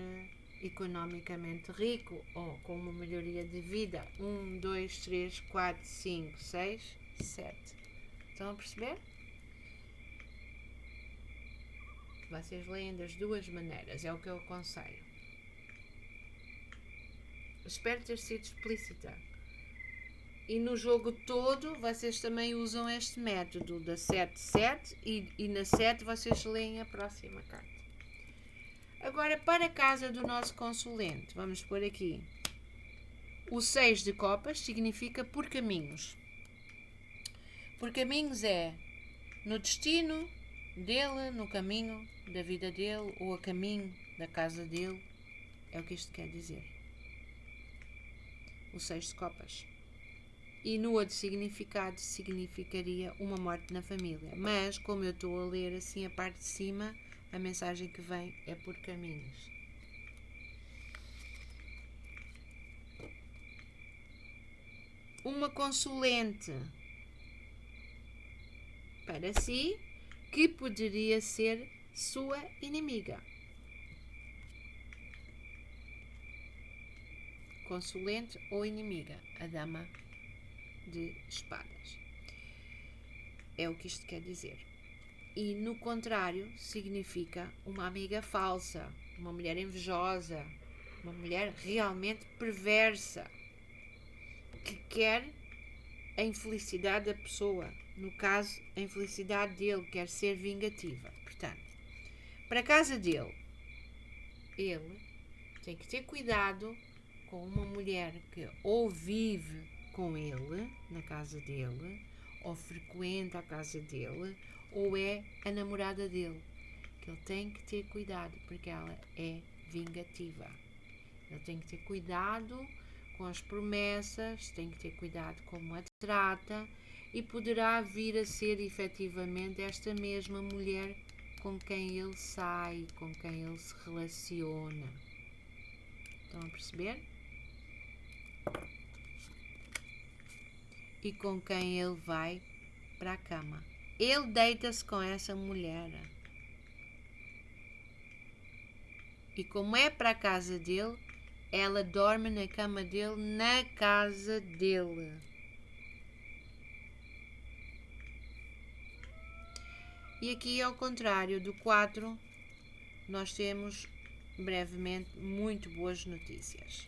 economicamente rico ou com uma melhoria de vida. 1, 2, 3, 4, 5, 6, 7. Estão a perceber? Vocês leem das duas maneiras, é o que eu aconselho. Espero ter sido explícita. E no jogo todo, vocês também usam este método da 7-7 e na 7 vocês leem a próxima carta. Agora, para a casa do nosso consulente, vamos pôr aqui. O 6 de copas significa por caminhos. Por caminhos é no destino dele, no caminho da vida dele ou a caminho da casa dele. É o que isto quer dizer. O 6 de copas. E no outro significado significaria uma morte na família. Mas, como eu estou a ler assim a parte de cima, a mensagem que vem é por caminhos. Uma consulente para si que poderia ser sua inimiga. Consulente ou inimiga, a dama de espadas. É o que isto quer dizer. E no contrário, significa uma amiga falsa, uma mulher invejosa, uma mulher realmente perversa, que quer a infelicidade da pessoa. No caso, a infelicidade dele, quer ser vingativa. Portanto, para a casa dele, ele tem que ter cuidado com uma mulher que ou vive com ele, na casa dele, ou frequenta a casa dele, ou é a namorada dele. Que ele tem que ter cuidado, porque ela é vingativa. Ele tem que ter cuidado com as promessas, tem que ter cuidado como a trata e poderá vir a ser efetivamente esta mesma mulher com quem ele sai, com quem ele se relaciona. Estão a perceber? E com quem ele vai para a cama. Ele deita-se com essa mulher. E como é para a casa dele, ela dorme na cama dele, na casa dele. E aqui, ao contrário do 4, nós temos brevemente muito boas notícias.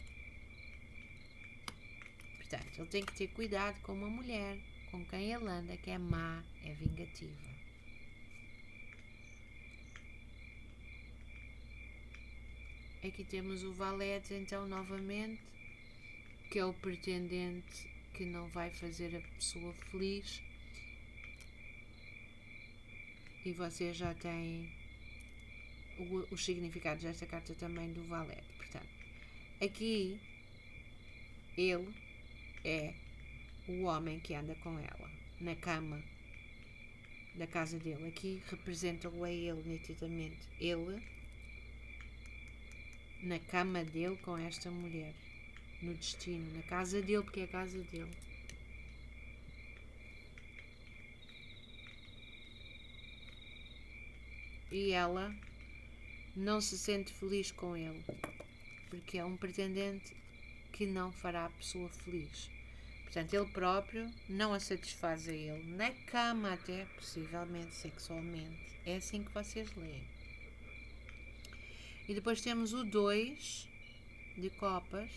Portanto, ele tem que ter cuidado com uma mulher com quem ele anda, que é má, é vingativa. Aqui temos o valete, então, novamente, que é o pretendente que não vai fazer a pessoa feliz. E vocês já têm os significados desta carta também do valete. Portanto, aqui, ele é o homem que anda com ela, na cama da casa dele. Aqui representa-o a ele, nitidamente. Ele na cama dele com esta mulher, no destino, na casa dele, porque é a casa dele. E ela não se sente feliz com ele, porque é um pretendente que não fará a pessoa feliz. Portanto, ele próprio não a satisfaz a ele, na cama até, possivelmente, sexualmente. É assim que vocês leem. E depois temos o 2 de copas,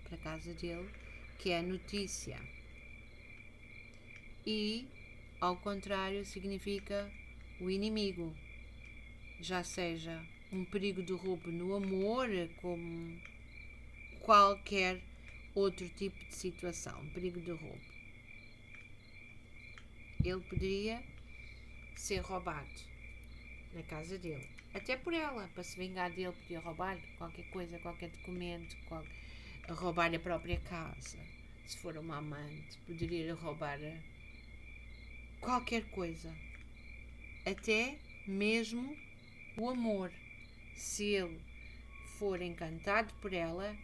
para a casa dele, que é a notícia. E, ao contrário, significa o inimigo. Já seja um perigo de roubo no amor, como qualquer outro tipo de situação, um perigo de roubo. Ele poderia ser roubado na casa dele. Até por ela, para se vingar dele, podia roubar qualquer coisa, qualquer documento, roubar a própria casa. Se for uma amante, poderia roubar qualquer coisa. Até mesmo o amor. Se ele for encantado por ela,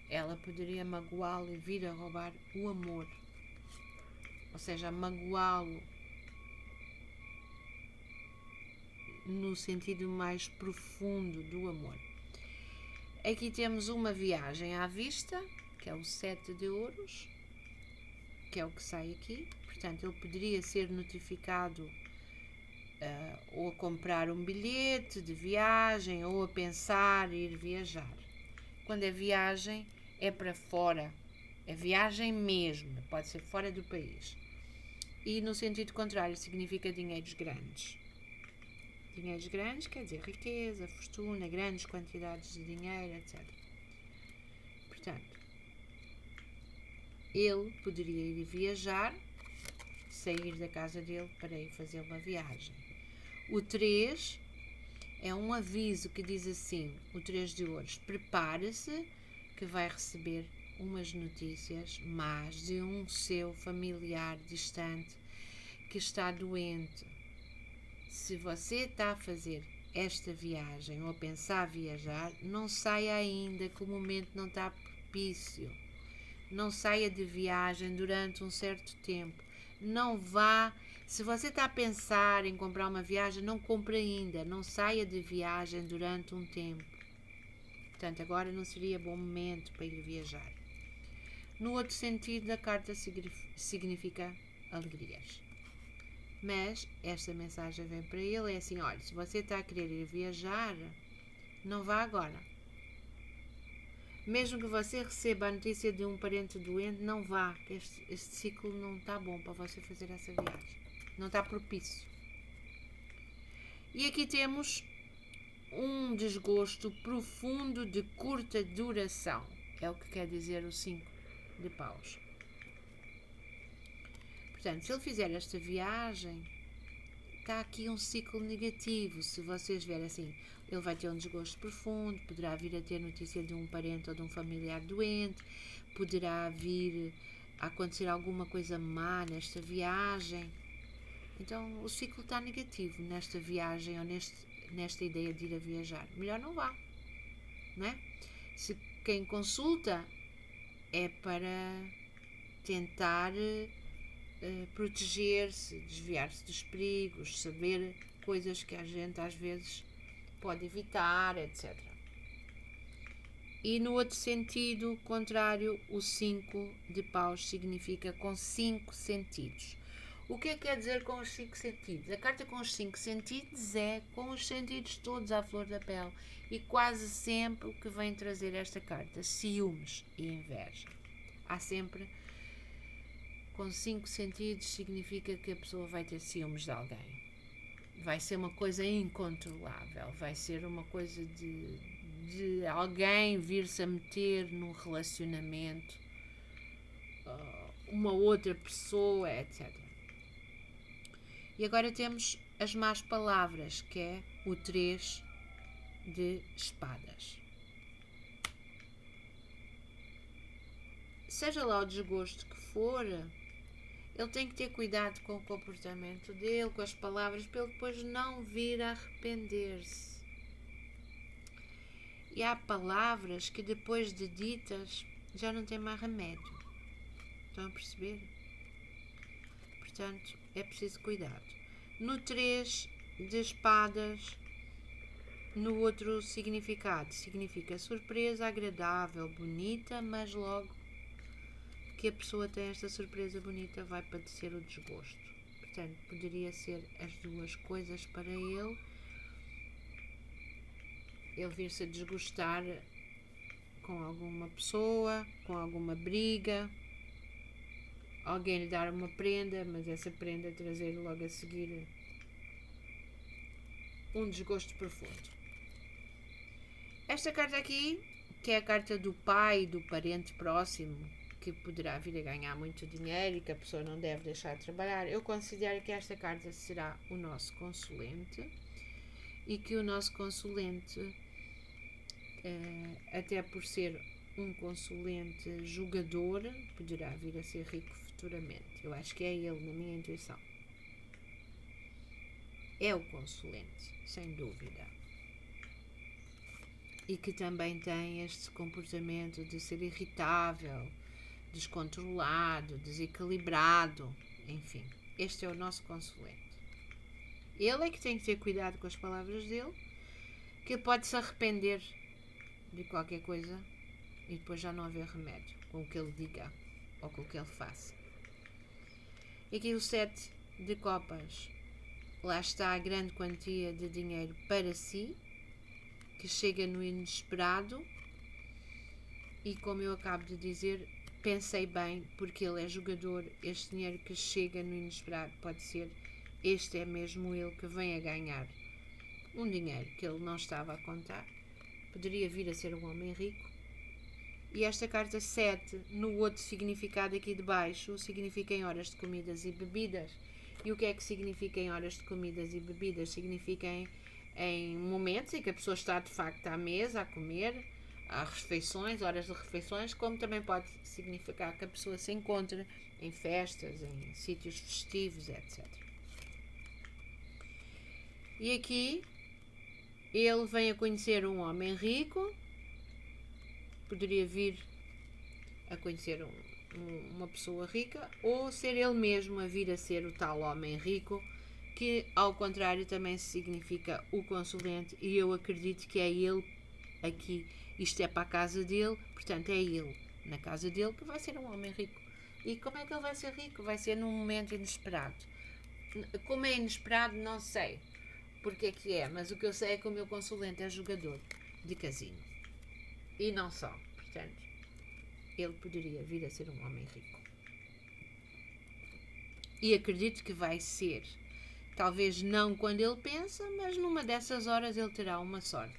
ela poderia magoá-lo e vir a roubar o amor. Ou seja, magoá-lo no sentido mais profundo do amor. Aqui temos uma viagem à vista, que é o 7 de ouros, que é o que sai aqui. Portanto, ele poderia ser notificado ou a comprar um bilhete de viagem ou a pensar ir viajar. Quando é viagem, é para fora. É viagem mesmo, pode ser fora do país. E no sentido contrário, significa dinheiros grandes. Dinheiros grandes quer dizer riqueza, fortuna, grandes quantidades de dinheiro, etc. Portanto, ele poderia ir viajar, sair da casa dele para ir fazer uma viagem. O 3 é um aviso que diz assim, o 3 de ouros, prepare-se que vai receber umas notícias más de um seu familiar distante que está doente. Se você está a fazer esta viagem ou a pensar viajar, não saia ainda, que o momento não está propício. Não saia de viagem durante um certo tempo. Não vá. Se você está a pensar em comprar uma viagem, não compre ainda. Não saia de viagem durante um tempo. Portanto, agora não seria bom momento para ir viajar. No outro sentido, a carta significa alegrias. Mas esta mensagem vem para ele, é assim, olha, se você está a querer ir viajar, não vá agora. Mesmo que você receba a notícia de um parente doente, não vá, que este ciclo não está bom para você fazer essa viagem. Não está propício. E aqui temos um desgosto profundo de curta duração. É o que quer dizer o 5 de paus. Portanto, se ele fizer esta viagem, está aqui um ciclo negativo. Se vocês verem assim, ele vai ter um desgosto profundo, poderá vir a ter notícia de um parente ou de um familiar doente, poderá vir a acontecer alguma coisa má nesta viagem. Então, o ciclo está negativo nesta viagem ou nesta ideia de ir a viajar. Melhor não vá, não é? Se quem consulta é para tentar proteger-se, desviar-se dos perigos, saber coisas que a gente às vezes pode evitar, etc. E no outro sentido contrário, o 5 de paus significa com 5 sentidos. O que é que quer dizer com os 5 sentidos? A carta com os 5 sentidos é com os sentidos todos à flor da pele. E quase sempre o que vem trazer esta carta, ciúmes e inveja. Há sempre, com 5 sentidos, significa que a pessoa vai ter ciúmes de alguém. Vai ser uma coisa incontrolável, vai ser uma coisa de alguém vir-se a meter num relacionamento, uma outra pessoa, etc. E agora temos as más palavras, que é o 3 de espadas. Seja lá o desgosto que for, ele tem que ter cuidado com o comportamento dele, com as palavras, para ele depois não vir a arrepender-se. E há palavras que depois de ditas já não tem mais remédio. Estão a perceber? Portanto, é preciso cuidado. No 3 de espadas, no outro significado, significa surpresa, agradável, bonita, mas logo que a pessoa tem esta surpresa bonita vai padecer o desgosto. Portanto, poderia ser as duas coisas para ele vir-se a desgostar com alguma pessoa, com alguma briga, alguém lhe dar uma prenda, mas essa prenda trazer logo a seguir um desgosto profundo. Esta carta aqui, que é a carta do pai, do parente próximo, que poderá vir a ganhar muito dinheiro e que a pessoa não deve deixar de trabalhar, eu considero que esta carta será o nosso consulente e que o nosso consulente, até por ser um consulente jogador, poderá vir a ser rico futuramente. Eu acho que é ele, na minha intuição. É o consulente, sem dúvida. E que também tem este comportamento de ser irritável, descontrolado, desequilibrado, enfim. Este é o nosso consulente. Ele é que tem que ter cuidado com as palavras dele, que pode se arrepender de qualquer coisa e depois já não haver remédio com o que ele diga ou com o que ele faça. E aqui o 7 de copas. Lá está a grande quantia de dinheiro para si, que chega no inesperado, e como eu acabo de dizer, pensei bem, porque ele é jogador, este dinheiro que chega no inesperado pode ser, este é mesmo ele que vem a ganhar um dinheiro que ele não estava a contar, poderia vir a ser um homem rico. E esta carta 7, no outro significado aqui de baixo, significa em horas de comidas e bebidas. E o que é que significa em horas de comidas e bebidas? Significa em momentos em que a pessoa está de facto à mesa a comer, há refeições, horas de refeições, como também pode significar que a pessoa se encontra em festas, em sítios festivos, etc. E aqui ele vem a conhecer um homem rico, poderia vir a conhecer uma pessoa rica, ou ser ele mesmo a vir a ser o tal homem rico, que ao contrário também significa o consulente, e eu acredito que é ele aqui, isto é para a casa dele, portanto é ele na casa dele que vai ser um homem rico. E como é que ele vai ser rico? Vai ser num momento inesperado. Como é inesperado, não sei porque é que é, mas o que eu sei é que o meu consulente é jogador de casino e não só, portanto ele poderia vir a ser um homem rico. E acredito que vai ser, talvez não quando ele pensa, mas numa dessas horas ele terá uma sorte.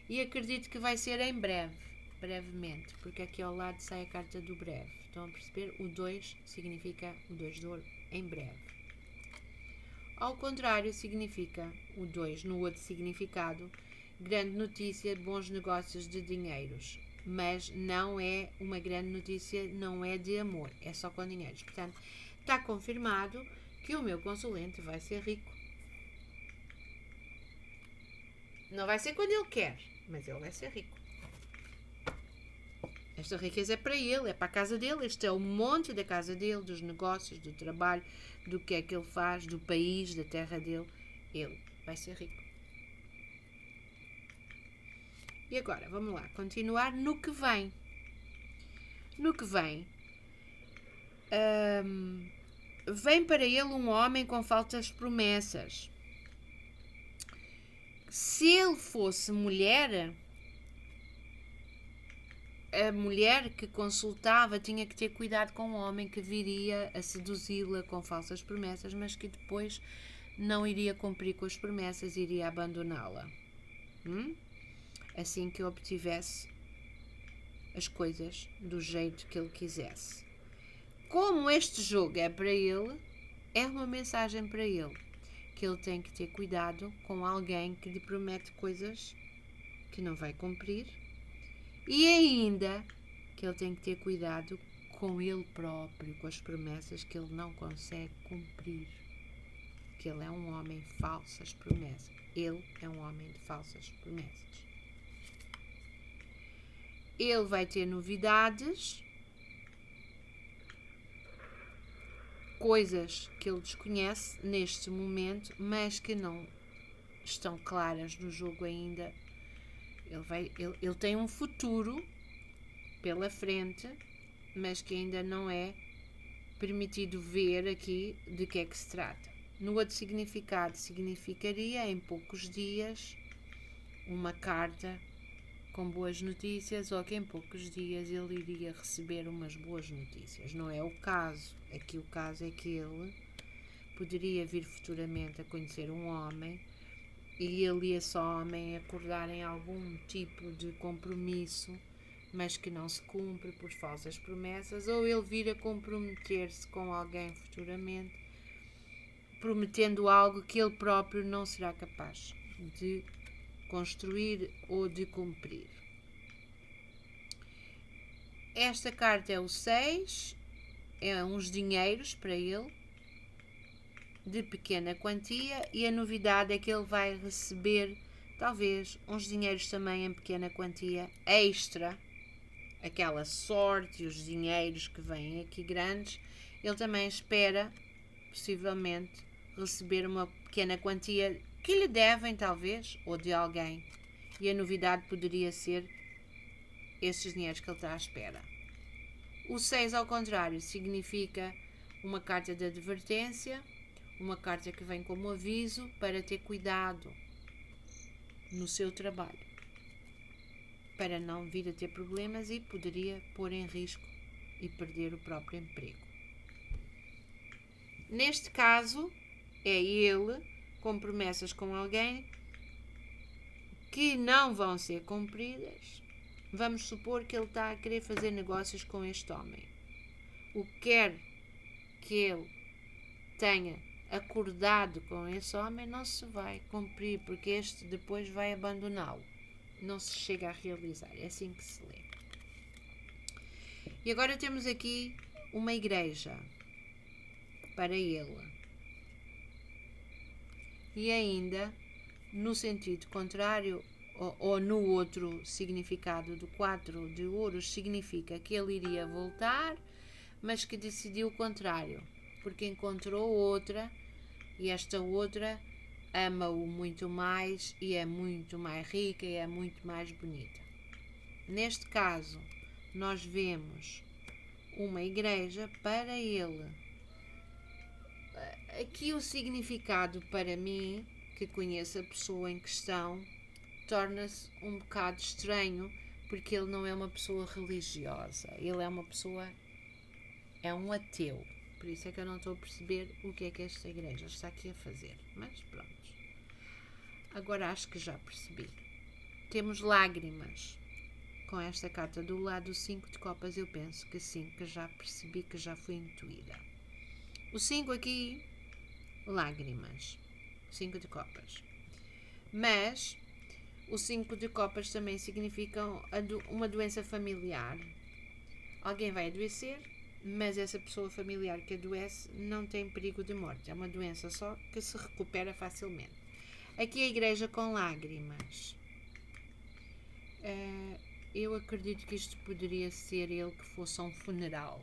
E acredito que vai ser em breve, brevemente, porque aqui ao lado sai a carta do breve. Estão a perceber? O 2 significa o 2 de ouro, em breve. Ao contrário, significa o 2, no outro significado, grande notícia, bons negócios de dinheiros. Mas não é uma grande notícia, não é de amor, é só com dinheiros. Portanto, está confirmado que o meu consulente vai ser rico. Não vai ser quando ele quer, mas ele vai ser rico. Esta riqueza é para ele, é para a casa dele. Este é o monte da casa dele, dos negócios, do trabalho, do que é que ele faz, do país, da terra dele. Ele vai ser rico. E agora, vamos lá, continuar no que vem. No que vem, vem para ele um homem com faltas promessas. Se ele fosse mulher, a mulher que consultava tinha que ter cuidado com o homem que viria a seduzi-la com falsas promessas, mas que depois não iria cumprir com as promessas, iria abandoná-la. Assim que obtivesse as coisas do jeito que ele quisesse. Como este jogo é para ele, é uma mensagem para ele, que ele tem que ter cuidado com alguém que lhe promete coisas que não vai cumprir, e ainda que ele tem que ter cuidado com ele próprio, com as promessas que ele não consegue cumprir, que ele é um homem de falsas promessas. Ele é um homem de falsas promessas. Ele vai ter novidades, coisas que ele desconhece neste momento, mas que não estão claras no jogo ainda. Ele tem um futuro pela frente, mas que ainda não é permitido ver aqui de que é que se trata. No outro significado, significaria em poucos dias uma carta com boas notícias, ou que em poucos dias ele iria receber umas boas notícias. Não é o caso. Aqui o caso é que ele poderia vir futuramente a conhecer um homem e ele e esse homem acordarem algum tipo de compromisso, mas que não se cumpre por falsas promessas, ou ele vir a comprometer-se com alguém futuramente, prometendo algo que ele próprio não será capaz de construir ou de cumprir. Esta carta é o 6, é uns dinheiros para ele, de pequena quantia, e a novidade é que ele vai receber talvez uns dinheiros também em pequena quantia extra, aquela sorte e os dinheiros que vêm aqui grandes. Ele também espera possivelmente receber uma pequena quantia que lhe devem talvez, ou de alguém, e a novidade poderia ser esses dinheiros que ele está à espera. O 6, ao contrário, significa uma carta de advertência, uma carta que vem como aviso para ter cuidado no seu trabalho, para não vir a ter problemas e poderia pôr em risco e perder o próprio emprego. Neste caso, é ele com promessas com alguém que não vão ser cumpridas. Vamos supor que ele está a querer fazer negócios com este homem. O que quer que ele tenha acordado com esse homem não se vai cumprir, porque este depois vai abandoná-lo. Não se chega a realizar. É assim que se lê. E agora temos aqui uma igreja para ele. E ainda, no sentido contrário, ou no outro significado do 4 de ouros, significa que ele iria voltar, mas que decidiu o contrário, porque encontrou outra, e esta outra ama-o muito mais e é muito mais rica e é muito mais bonita. Neste caso, nós vemos uma igreja para ele. Aqui o significado para mim, que conheço a pessoa em questão, torna-se um bocado estranho, porque ele não é uma pessoa religiosa, ele é uma pessoa, é um ateu. Por isso é que eu não estou a perceber o que é que esta igreja está aqui a fazer. Mas pronto. Agora acho que já percebi. Temos lágrimas. Com esta carta do lado 5 de copas, eu penso que sim, que já percebi, que já fui intuída. O 5 aqui, lágrimas. 5 de copas. Mas o 5 de copas também significa uma doença familiar. Alguém vai adoecer, mas essa pessoa familiar que adoece não tem perigo de morte. É uma doença só que se recupera facilmente. Aqui a igreja com lágrimas. Eu acredito que isto poderia ser ele que fosse a um funeral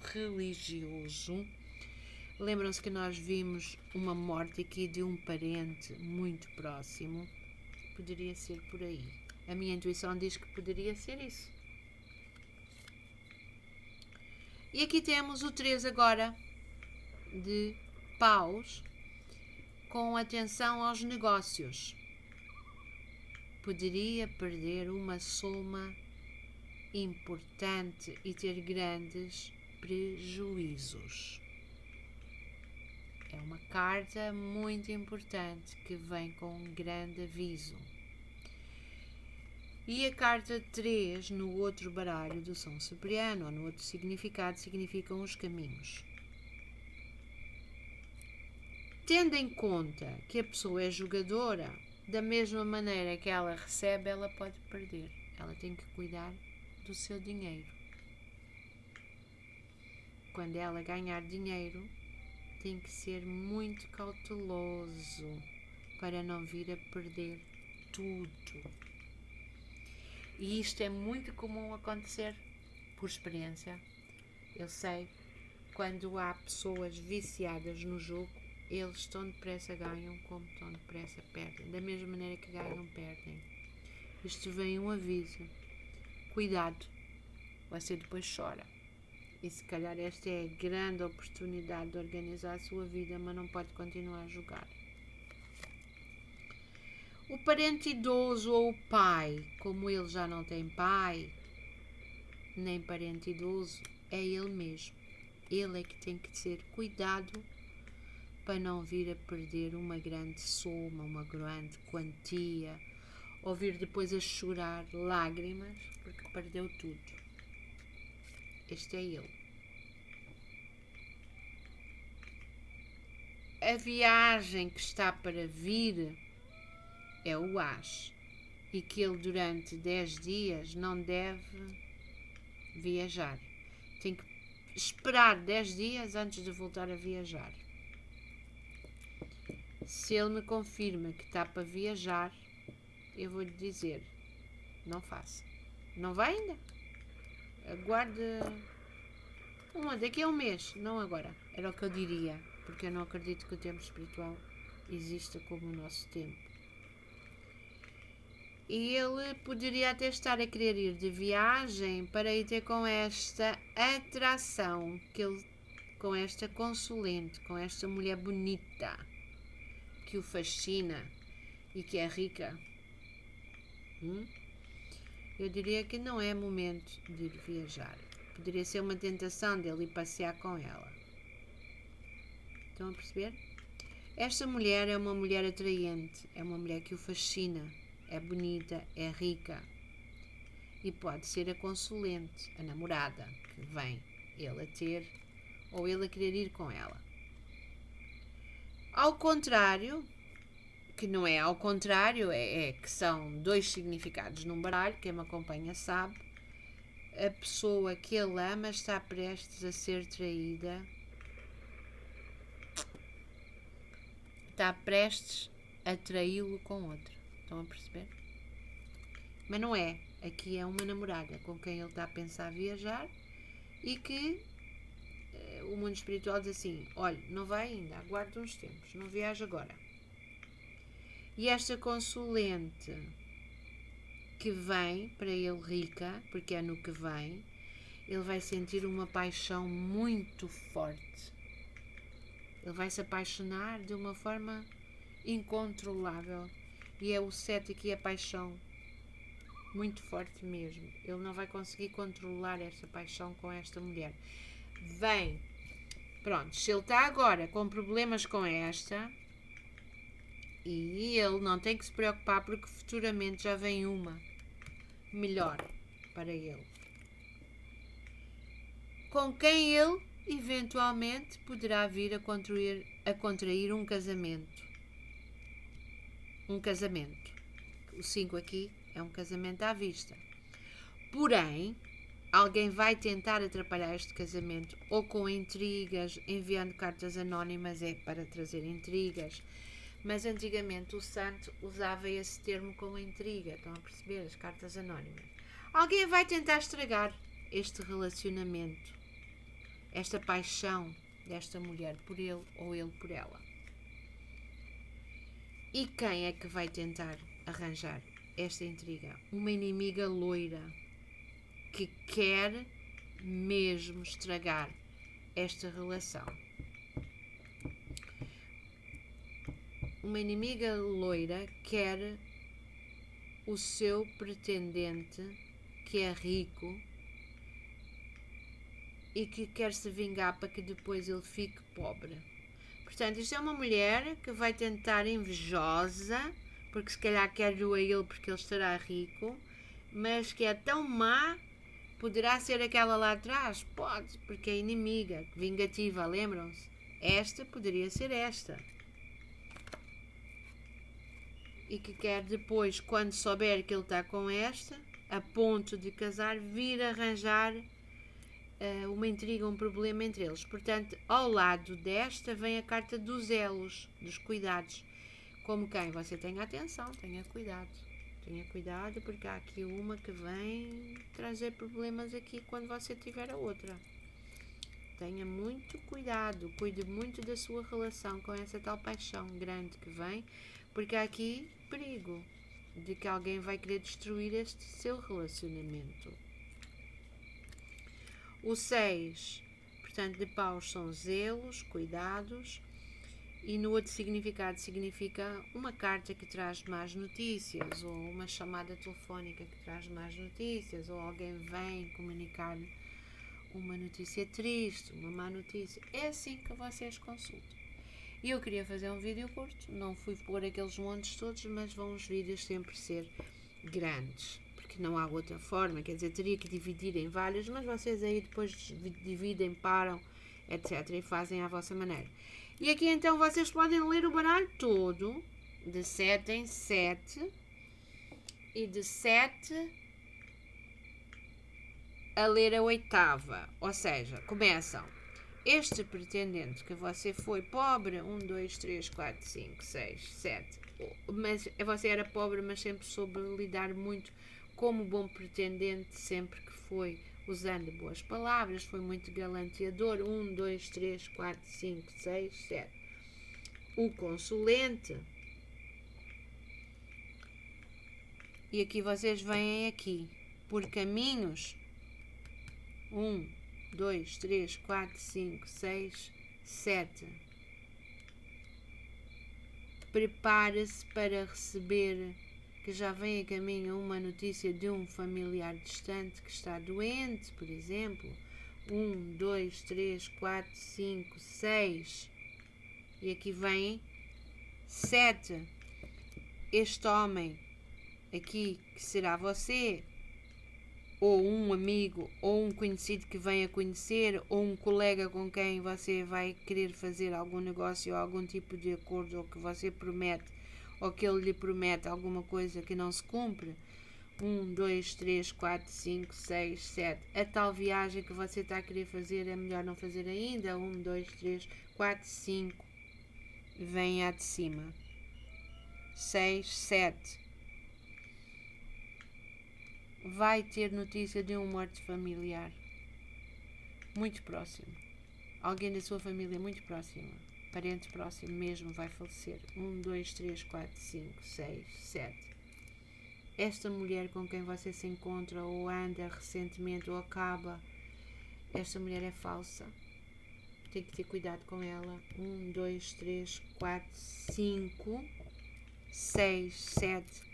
religioso. Lembram-se que nós vimos uma morte aqui de um parente muito próximo. Poderia ser por aí. A minha intuição diz que poderia ser isso. E aqui temos o 3 agora de paus, com atenção aos negócios. Poderia perder uma soma importante e ter grandes prejuízos. É uma carta muito importante que vem com um grande aviso. E a carta 3, no outro baralho do São Cipriano, ou no outro significado, significam os caminhos. Tendo em conta que a pessoa é jogadora, da mesma maneira que ela recebe, ela pode perder. Ela tem que cuidar do seu dinheiro. Quando ela ganhar dinheiro, tem que ser muito cauteloso para não vir a perder tudo. E isto é muito comum acontecer por experiência. Eu sei, quando há pessoas viciadas no jogo, eles tão depressa ganham como tão depressa perdem. Da mesma maneira que ganham, perdem. Isto vem um aviso. Cuidado, você depois chora. E se calhar esta é a grande oportunidade de organizar a sua vida, mas não pode continuar a jogar. O parente idoso ou o pai, como ele já não tem pai, nem parente idoso, é ele mesmo. Ele é que tem que ter cuidado para não vir a perder uma grande soma, uma grande quantia, ou vir depois a chorar lágrimas porque perdeu tudo. Este é ele. A viagem que está para vir é o As, e que ele durante 10 dias não deve viajar. Tem que esperar 10 dias antes de voltar a viajar. Se ele me confirma que está para viajar, eu vou lhe dizer, não faça. Não vai ainda? Aguarde daqui a um mês, não agora. Era o que eu diria, porque eu não acredito que o tempo espiritual exista como o nosso tempo. E ele poderia até estar a querer ir de viagem para ir ter com esta atração, com esta consulente, com esta mulher bonita, que o fascina e que é rica. Eu diria que não é momento de ir viajar. Poderia ser uma tentação dele ir passear com ela. Estão a perceber? Esta mulher é uma mulher atraente, é uma mulher que o fascina, é bonita, é rica. E pode ser a consulente, a namorada, que vem ele a ter ou ele a querer ir com ela. Ao contrário, que não é ao contrário, é que são dois significados num baralho, quem me acompanha sabe, a pessoa que ele ama está prestes a ser traída, está prestes a traí-lo com outra. Estão a perceber? Mas não é. Aqui é uma namorada com quem ele está a pensar viajar e que o mundo espiritual diz assim, olha, não vai ainda, aguarde uns tempos, não viaja agora. E esta consulente que vem para ele rica, porque é no que vem, ele vai sentir uma paixão muito forte. Ele vai se apaixonar de uma forma incontrolável. E é o 7 aqui, a paixão. Muito forte mesmo. Ele não vai conseguir controlar esta paixão com esta mulher. Vem. Pronto, se ele está agora com problemas com esta, e ele não tem que se preocupar porque futuramente já vem uma melhor para ele. Com quem ele eventualmente poderá vir a contrair um casamento. Um casamento. O 5 aqui é um casamento à vista. Porém, alguém vai tentar atrapalhar este casamento ou com intrigas, enviando cartas anónimas para trazer intrigas. Mas antigamente o santo usava esse termo como intriga. Estão a perceber? As cartas anónimas. Alguém vai tentar estragar este relacionamento, esta paixão desta mulher por ele ou ele por ela. E quem é que vai tentar arranjar esta intriga? Uma inimiga loira que quer mesmo estragar esta relação. Uma inimiga loira quer o seu pretendente, que é rico, e que quer se vingar para que depois ele fique pobre. Portanto, isto é uma mulher que vai tentar invejosa, porque se calhar quer-o a ele porque ele estará rico, mas que é tão má, poderá ser aquela lá atrás? Pode, porque é inimiga, vingativa, lembram-se? Esta poderia ser esta. E que quer depois, quando souber que ele está com esta, a ponto de casar, vir arranjar uma intriga, um problema entre eles. Portanto, ao lado desta vem a carta dos elos, dos cuidados. Como quem? Você tenha atenção, tenha cuidado. Tenha cuidado porque há aqui uma que vem trazer problemas aqui quando você tiver a outra. Tenha muito cuidado, cuide muito da sua relação com essa tal paixão grande que vem, porque há aqui perigo de que alguém vai querer destruir este seu relacionamento. O 6, portanto, de paus são zelos, cuidados, e no outro significado significa uma carta que traz más notícias, ou uma chamada telefónica que traz más notícias, ou alguém vem comunicar-lhe uma notícia triste, uma má notícia. É assim que vocês consultam. E eu queria fazer um vídeo curto, não fui pôr aqueles montes todos, mas vão os vídeos sempre ser grandes, porque não há outra forma, quer dizer, teria que dividir em vários, mas vocês aí depois dividem, param, etc. e fazem à vossa maneira. E aqui então vocês podem ler o baralho todo, de 7 em 7, e de 7 a ler a 8ª, ou seja, começam. Este pretendente que você foi pobre, 1, 2, 3, 4, 5, 6, 7, mas você era pobre, mas sempre soube lidar muito como bom pretendente, sempre que foi, usando boas palavras, foi muito galanteador, 1, 2, 3, 4, 5, 6, 7. O consulente, e aqui vocês vêm aqui, por caminhos, 1, 2, 3, 4, 5, 6, 7. Prepare-se para receber, que já vem a caminho, uma notícia de um familiar distante que está doente, por exemplo. 1, 2, 3, 4, 5, 6. E aqui vem 7. Este homem aqui, que será você, ou um amigo, ou um conhecido que venha conhecer, ou um colega com quem você vai querer fazer algum negócio ou algum tipo de acordo, ou que você promete, ou que ele lhe promete alguma coisa que não se cumpre. 1, 2, 3, 4, 5, 6, 7. A tal viagem que você está a querer fazer é melhor não fazer ainda. 1, 2, 3, 4, 5. Vem à de cima. 6, 7. Vai ter notícia de um morto familiar muito próximo. Alguém da sua família muito próxima, parente próximo mesmo, vai falecer. 1, 2, 3, 4, 5, 6, 7. Esta mulher com quem você se encontra ou anda recentemente ou acaba, esta mulher é falsa. Tem que ter cuidado com ela. 1, 2, 3, 4, 5, 6, 7.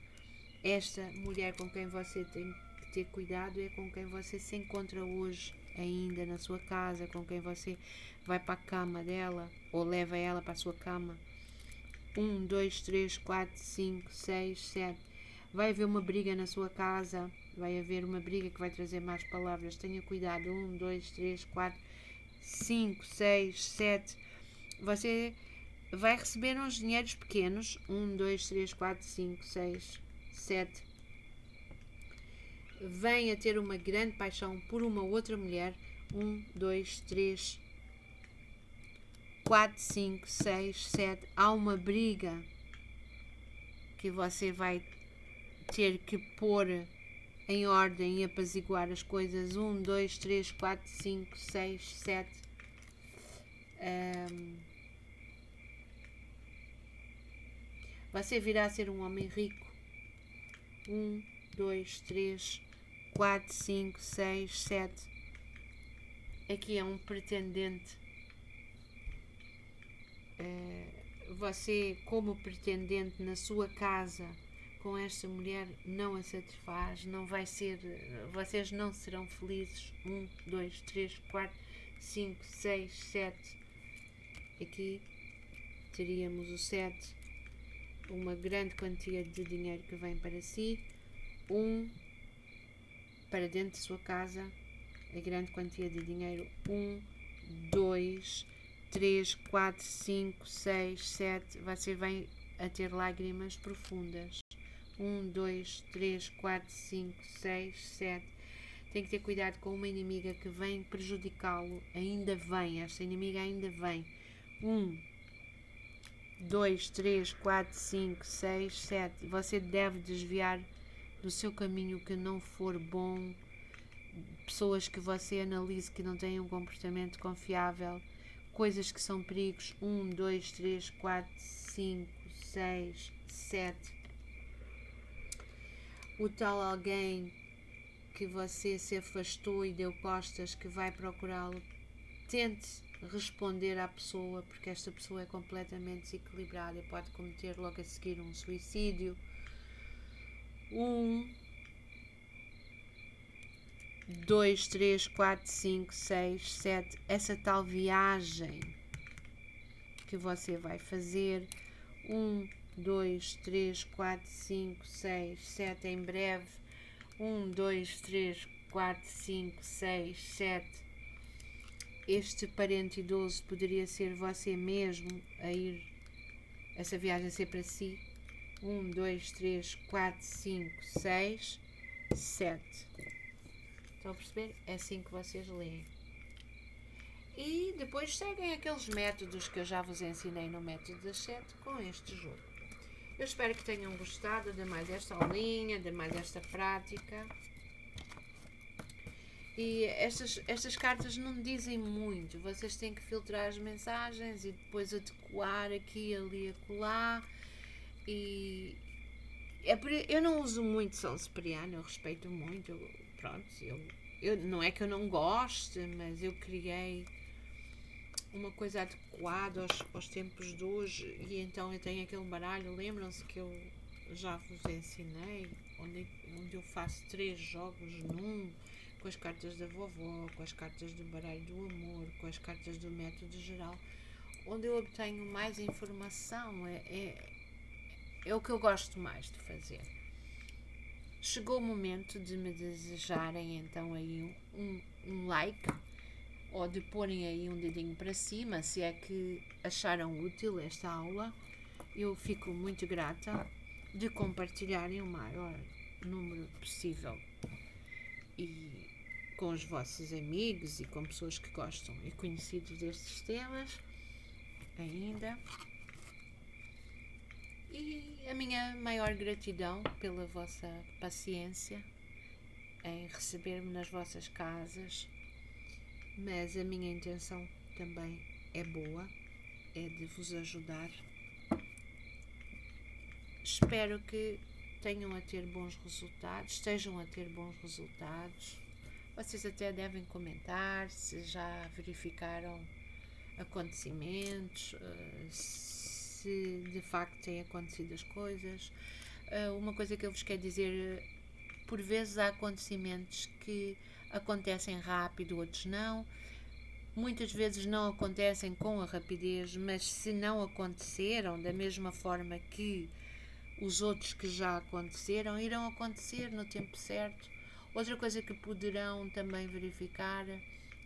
Esta mulher com quem você tem que ter cuidado é com quem você se encontra hoje, ainda na sua casa, com quem você vai para a cama dela ou leva ela para a sua cama. 1, 2, 3, 4, 5, 6, 7. Vai haver uma briga na sua casa, vai haver uma briga que vai trazer más palavras. Tenha cuidado. 1, 2, 3, 4, 5, 6, 7. Você vai receber uns dinheiros pequenos. 1, 2, 3, 4, 5, 6, 7. Vem a ter uma grande paixão por uma outra mulher. 1, 2, 3, 4, 5, 6, 7. Há uma briga que você vai ter que pôr em ordem e apaziguar as coisas. 1, 2, 3, 4, 5, 6, 7. Você virá a ser um homem rico. 1, 2, 3, 4, 5, 6, 7. Aqui é um pretendente. Você, como pretendente na sua casa com esta mulher, não a satisfaz, não vai ser, vocês não serão felizes. 1, 2, 3, 4, 5, 6, 7. Aqui teríamos o 7, uma grande quantia de dinheiro que vem para si. 1, para dentro de sua casa, a grande quantia de dinheiro. 1, 2, 3, 4, 5, 6, 7. Você vai a ter lágrimas profundas. 1, 2, 3, 4, 5, 6, 7. Tem que ter cuidado com uma inimiga que vem prejudicá-lo. Ainda vem, esta inimiga ainda vem. 1, 2, 3, 4, 5, 6, 7. Você deve desviar do seu caminho que não for bom. pessoas que você analise que não têm um comportamento confiável, coisas que são perigos, 1, 2, 3, 4, 5, 6, 7. O tal alguém que você se afastou e deu costas, que vai procurá-lo, tente responder à pessoa, porque esta pessoa é completamente desequilibrada e pode cometer logo a seguir um suicídio. 1, 2, 3, 4, 5, 6, 7. Essa tal viagem que você vai fazer. 1, 2, 3, 4, 5, 6, 7 em breve. 1, 2, 3, 4, 5, 6, 7. Este parente idoso poderia ser você mesmo a ir, essa viagem a ser para si. 1, 2, 3, 4, 5, 6, 7. Estão a perceber? É assim que vocês leem. E depois seguem aqueles métodos que eu já vos ensinei no método das 7 com este jogo. Eu espero que tenham gostado de mais esta aulinha, de mais esta prática. E estas cartas não dizem muito. Vocês têm que filtrar as mensagens e depois adequar aqui, ali, acolá. E eu não uso muito São Cipriano, eu respeito muito. Pronto, não é que eu não goste, mas eu criei uma coisa adequada aos tempos de hoje. E então eu tenho aquele baralho. Lembram-se que eu já vos ensinei, onde eu faço 3 jogos num, com as cartas da vovó, com as cartas do baralho do amor, com as cartas do método geral, onde eu obtenho mais informação. É o que eu gosto mais de fazer. Chegou o momento de me desejarem então aí um like, ou de porem aí um dedinho para cima, se é que acharam útil esta aula. Eu fico muito grata de compartilharem o maior número possível e com os vossos amigos e com pessoas que gostam e conhecidos destes temas ainda. E a minha maior gratidão pela vossa paciência em receber-me nas vossas casas, mas a minha intenção também é boa, é de vos ajudar. Espero que tenham a ter bons resultados, estejam a ter bons resultados. Vocês até devem comentar se já verificaram acontecimentos, se de facto têm acontecido as coisas. Uma coisa que eu vos quero dizer, por vezes há acontecimentos que acontecem rápido, outros não. Muitas vezes não acontecem com a rapidez, mas se não aconteceram da mesma forma que os outros que já aconteceram, irão acontecer no tempo certo. Outra coisa que poderão também verificar,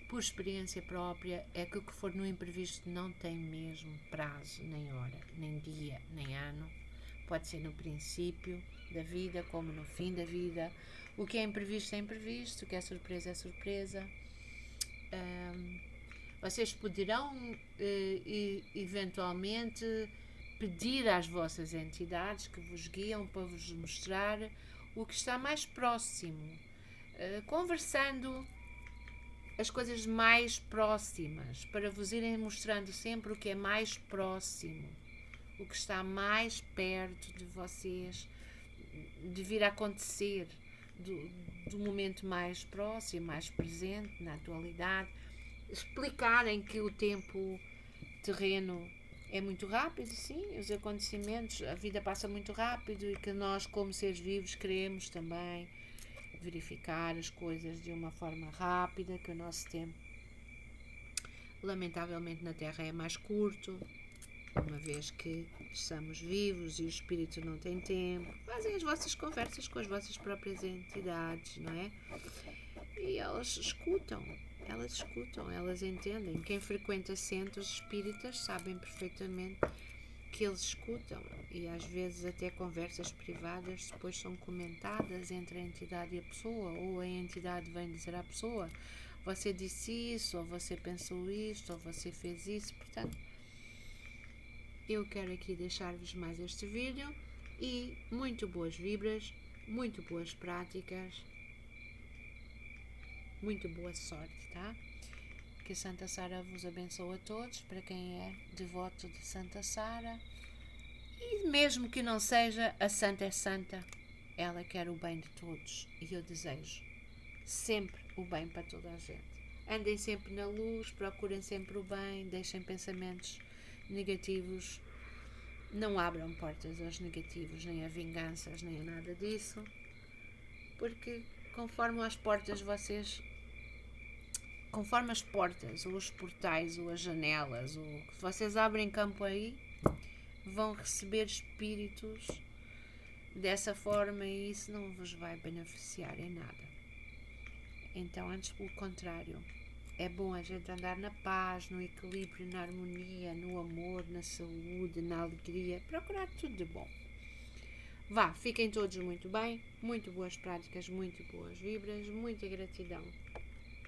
por experiência própria, é que o que for no imprevisto não tem mesmo prazo, nem hora, nem dia, nem ano. Pode ser no princípio da vida, como no fim da vida. O que é imprevisto, o que é surpresa, é surpresa. Vocês poderão, eventualmente, pedir às vossas entidades que vos guiam para vos mostrar o que está mais próximo, conversando as coisas mais próximas, para vos irem mostrando sempre o que é mais próximo, o que está mais perto de vocês, de vir a acontecer, do momento mais próximo, mais presente, na atualidade. Explicarem que o tempo terreno é muito rápido, sim, os acontecimentos, a vida passa muito rápido e que nós, como seres vivos, queremos também verificar as coisas de uma forma rápida, que o nosso tempo, lamentavelmente, na Terra é mais curto, uma vez que estamos vivos e o espírito não tem tempo. Fazem as vossas conversas com as vossas próprias entidades, não é? E elas escutam, elas entendem. Quem frequenta centros espíritas sabem perfeitamente que eles escutam, e às vezes até conversas privadas depois são comentadas entre a entidade e a pessoa, ou a entidade vem dizer à pessoa: você disse isso, ou você pensou isto, ou você fez isso. Portanto, eu quero aqui deixar-vos mais este vídeo e muito boas vibras, muito boas práticas. muito boa sorte, tá? Que Santa Sara vos abençoe a todos, para quem é devoto de Santa Sara. E mesmo que não seja, a Santa é Santa. Ela quer o bem de todos. E eu desejo sempre o bem para toda a gente. Andem sempre na luz, procurem sempre o bem, deixem pensamentos negativos. Não abram portas aos negativos, nem a vinganças, nem a nada disso. Porque conforme as portas ou os portais, ou as janelas, ou que vocês abrem campo aí, vão receber espíritos dessa forma e isso não vos vai beneficiar em nada. Então, antes pelo contrário, é bom a gente andar na paz, no equilíbrio, na harmonia, no amor, na saúde, na alegria, procurar tudo de bom. Vá, fiquem todos muito bem, muito boas práticas, muito boas vibras, muita gratidão.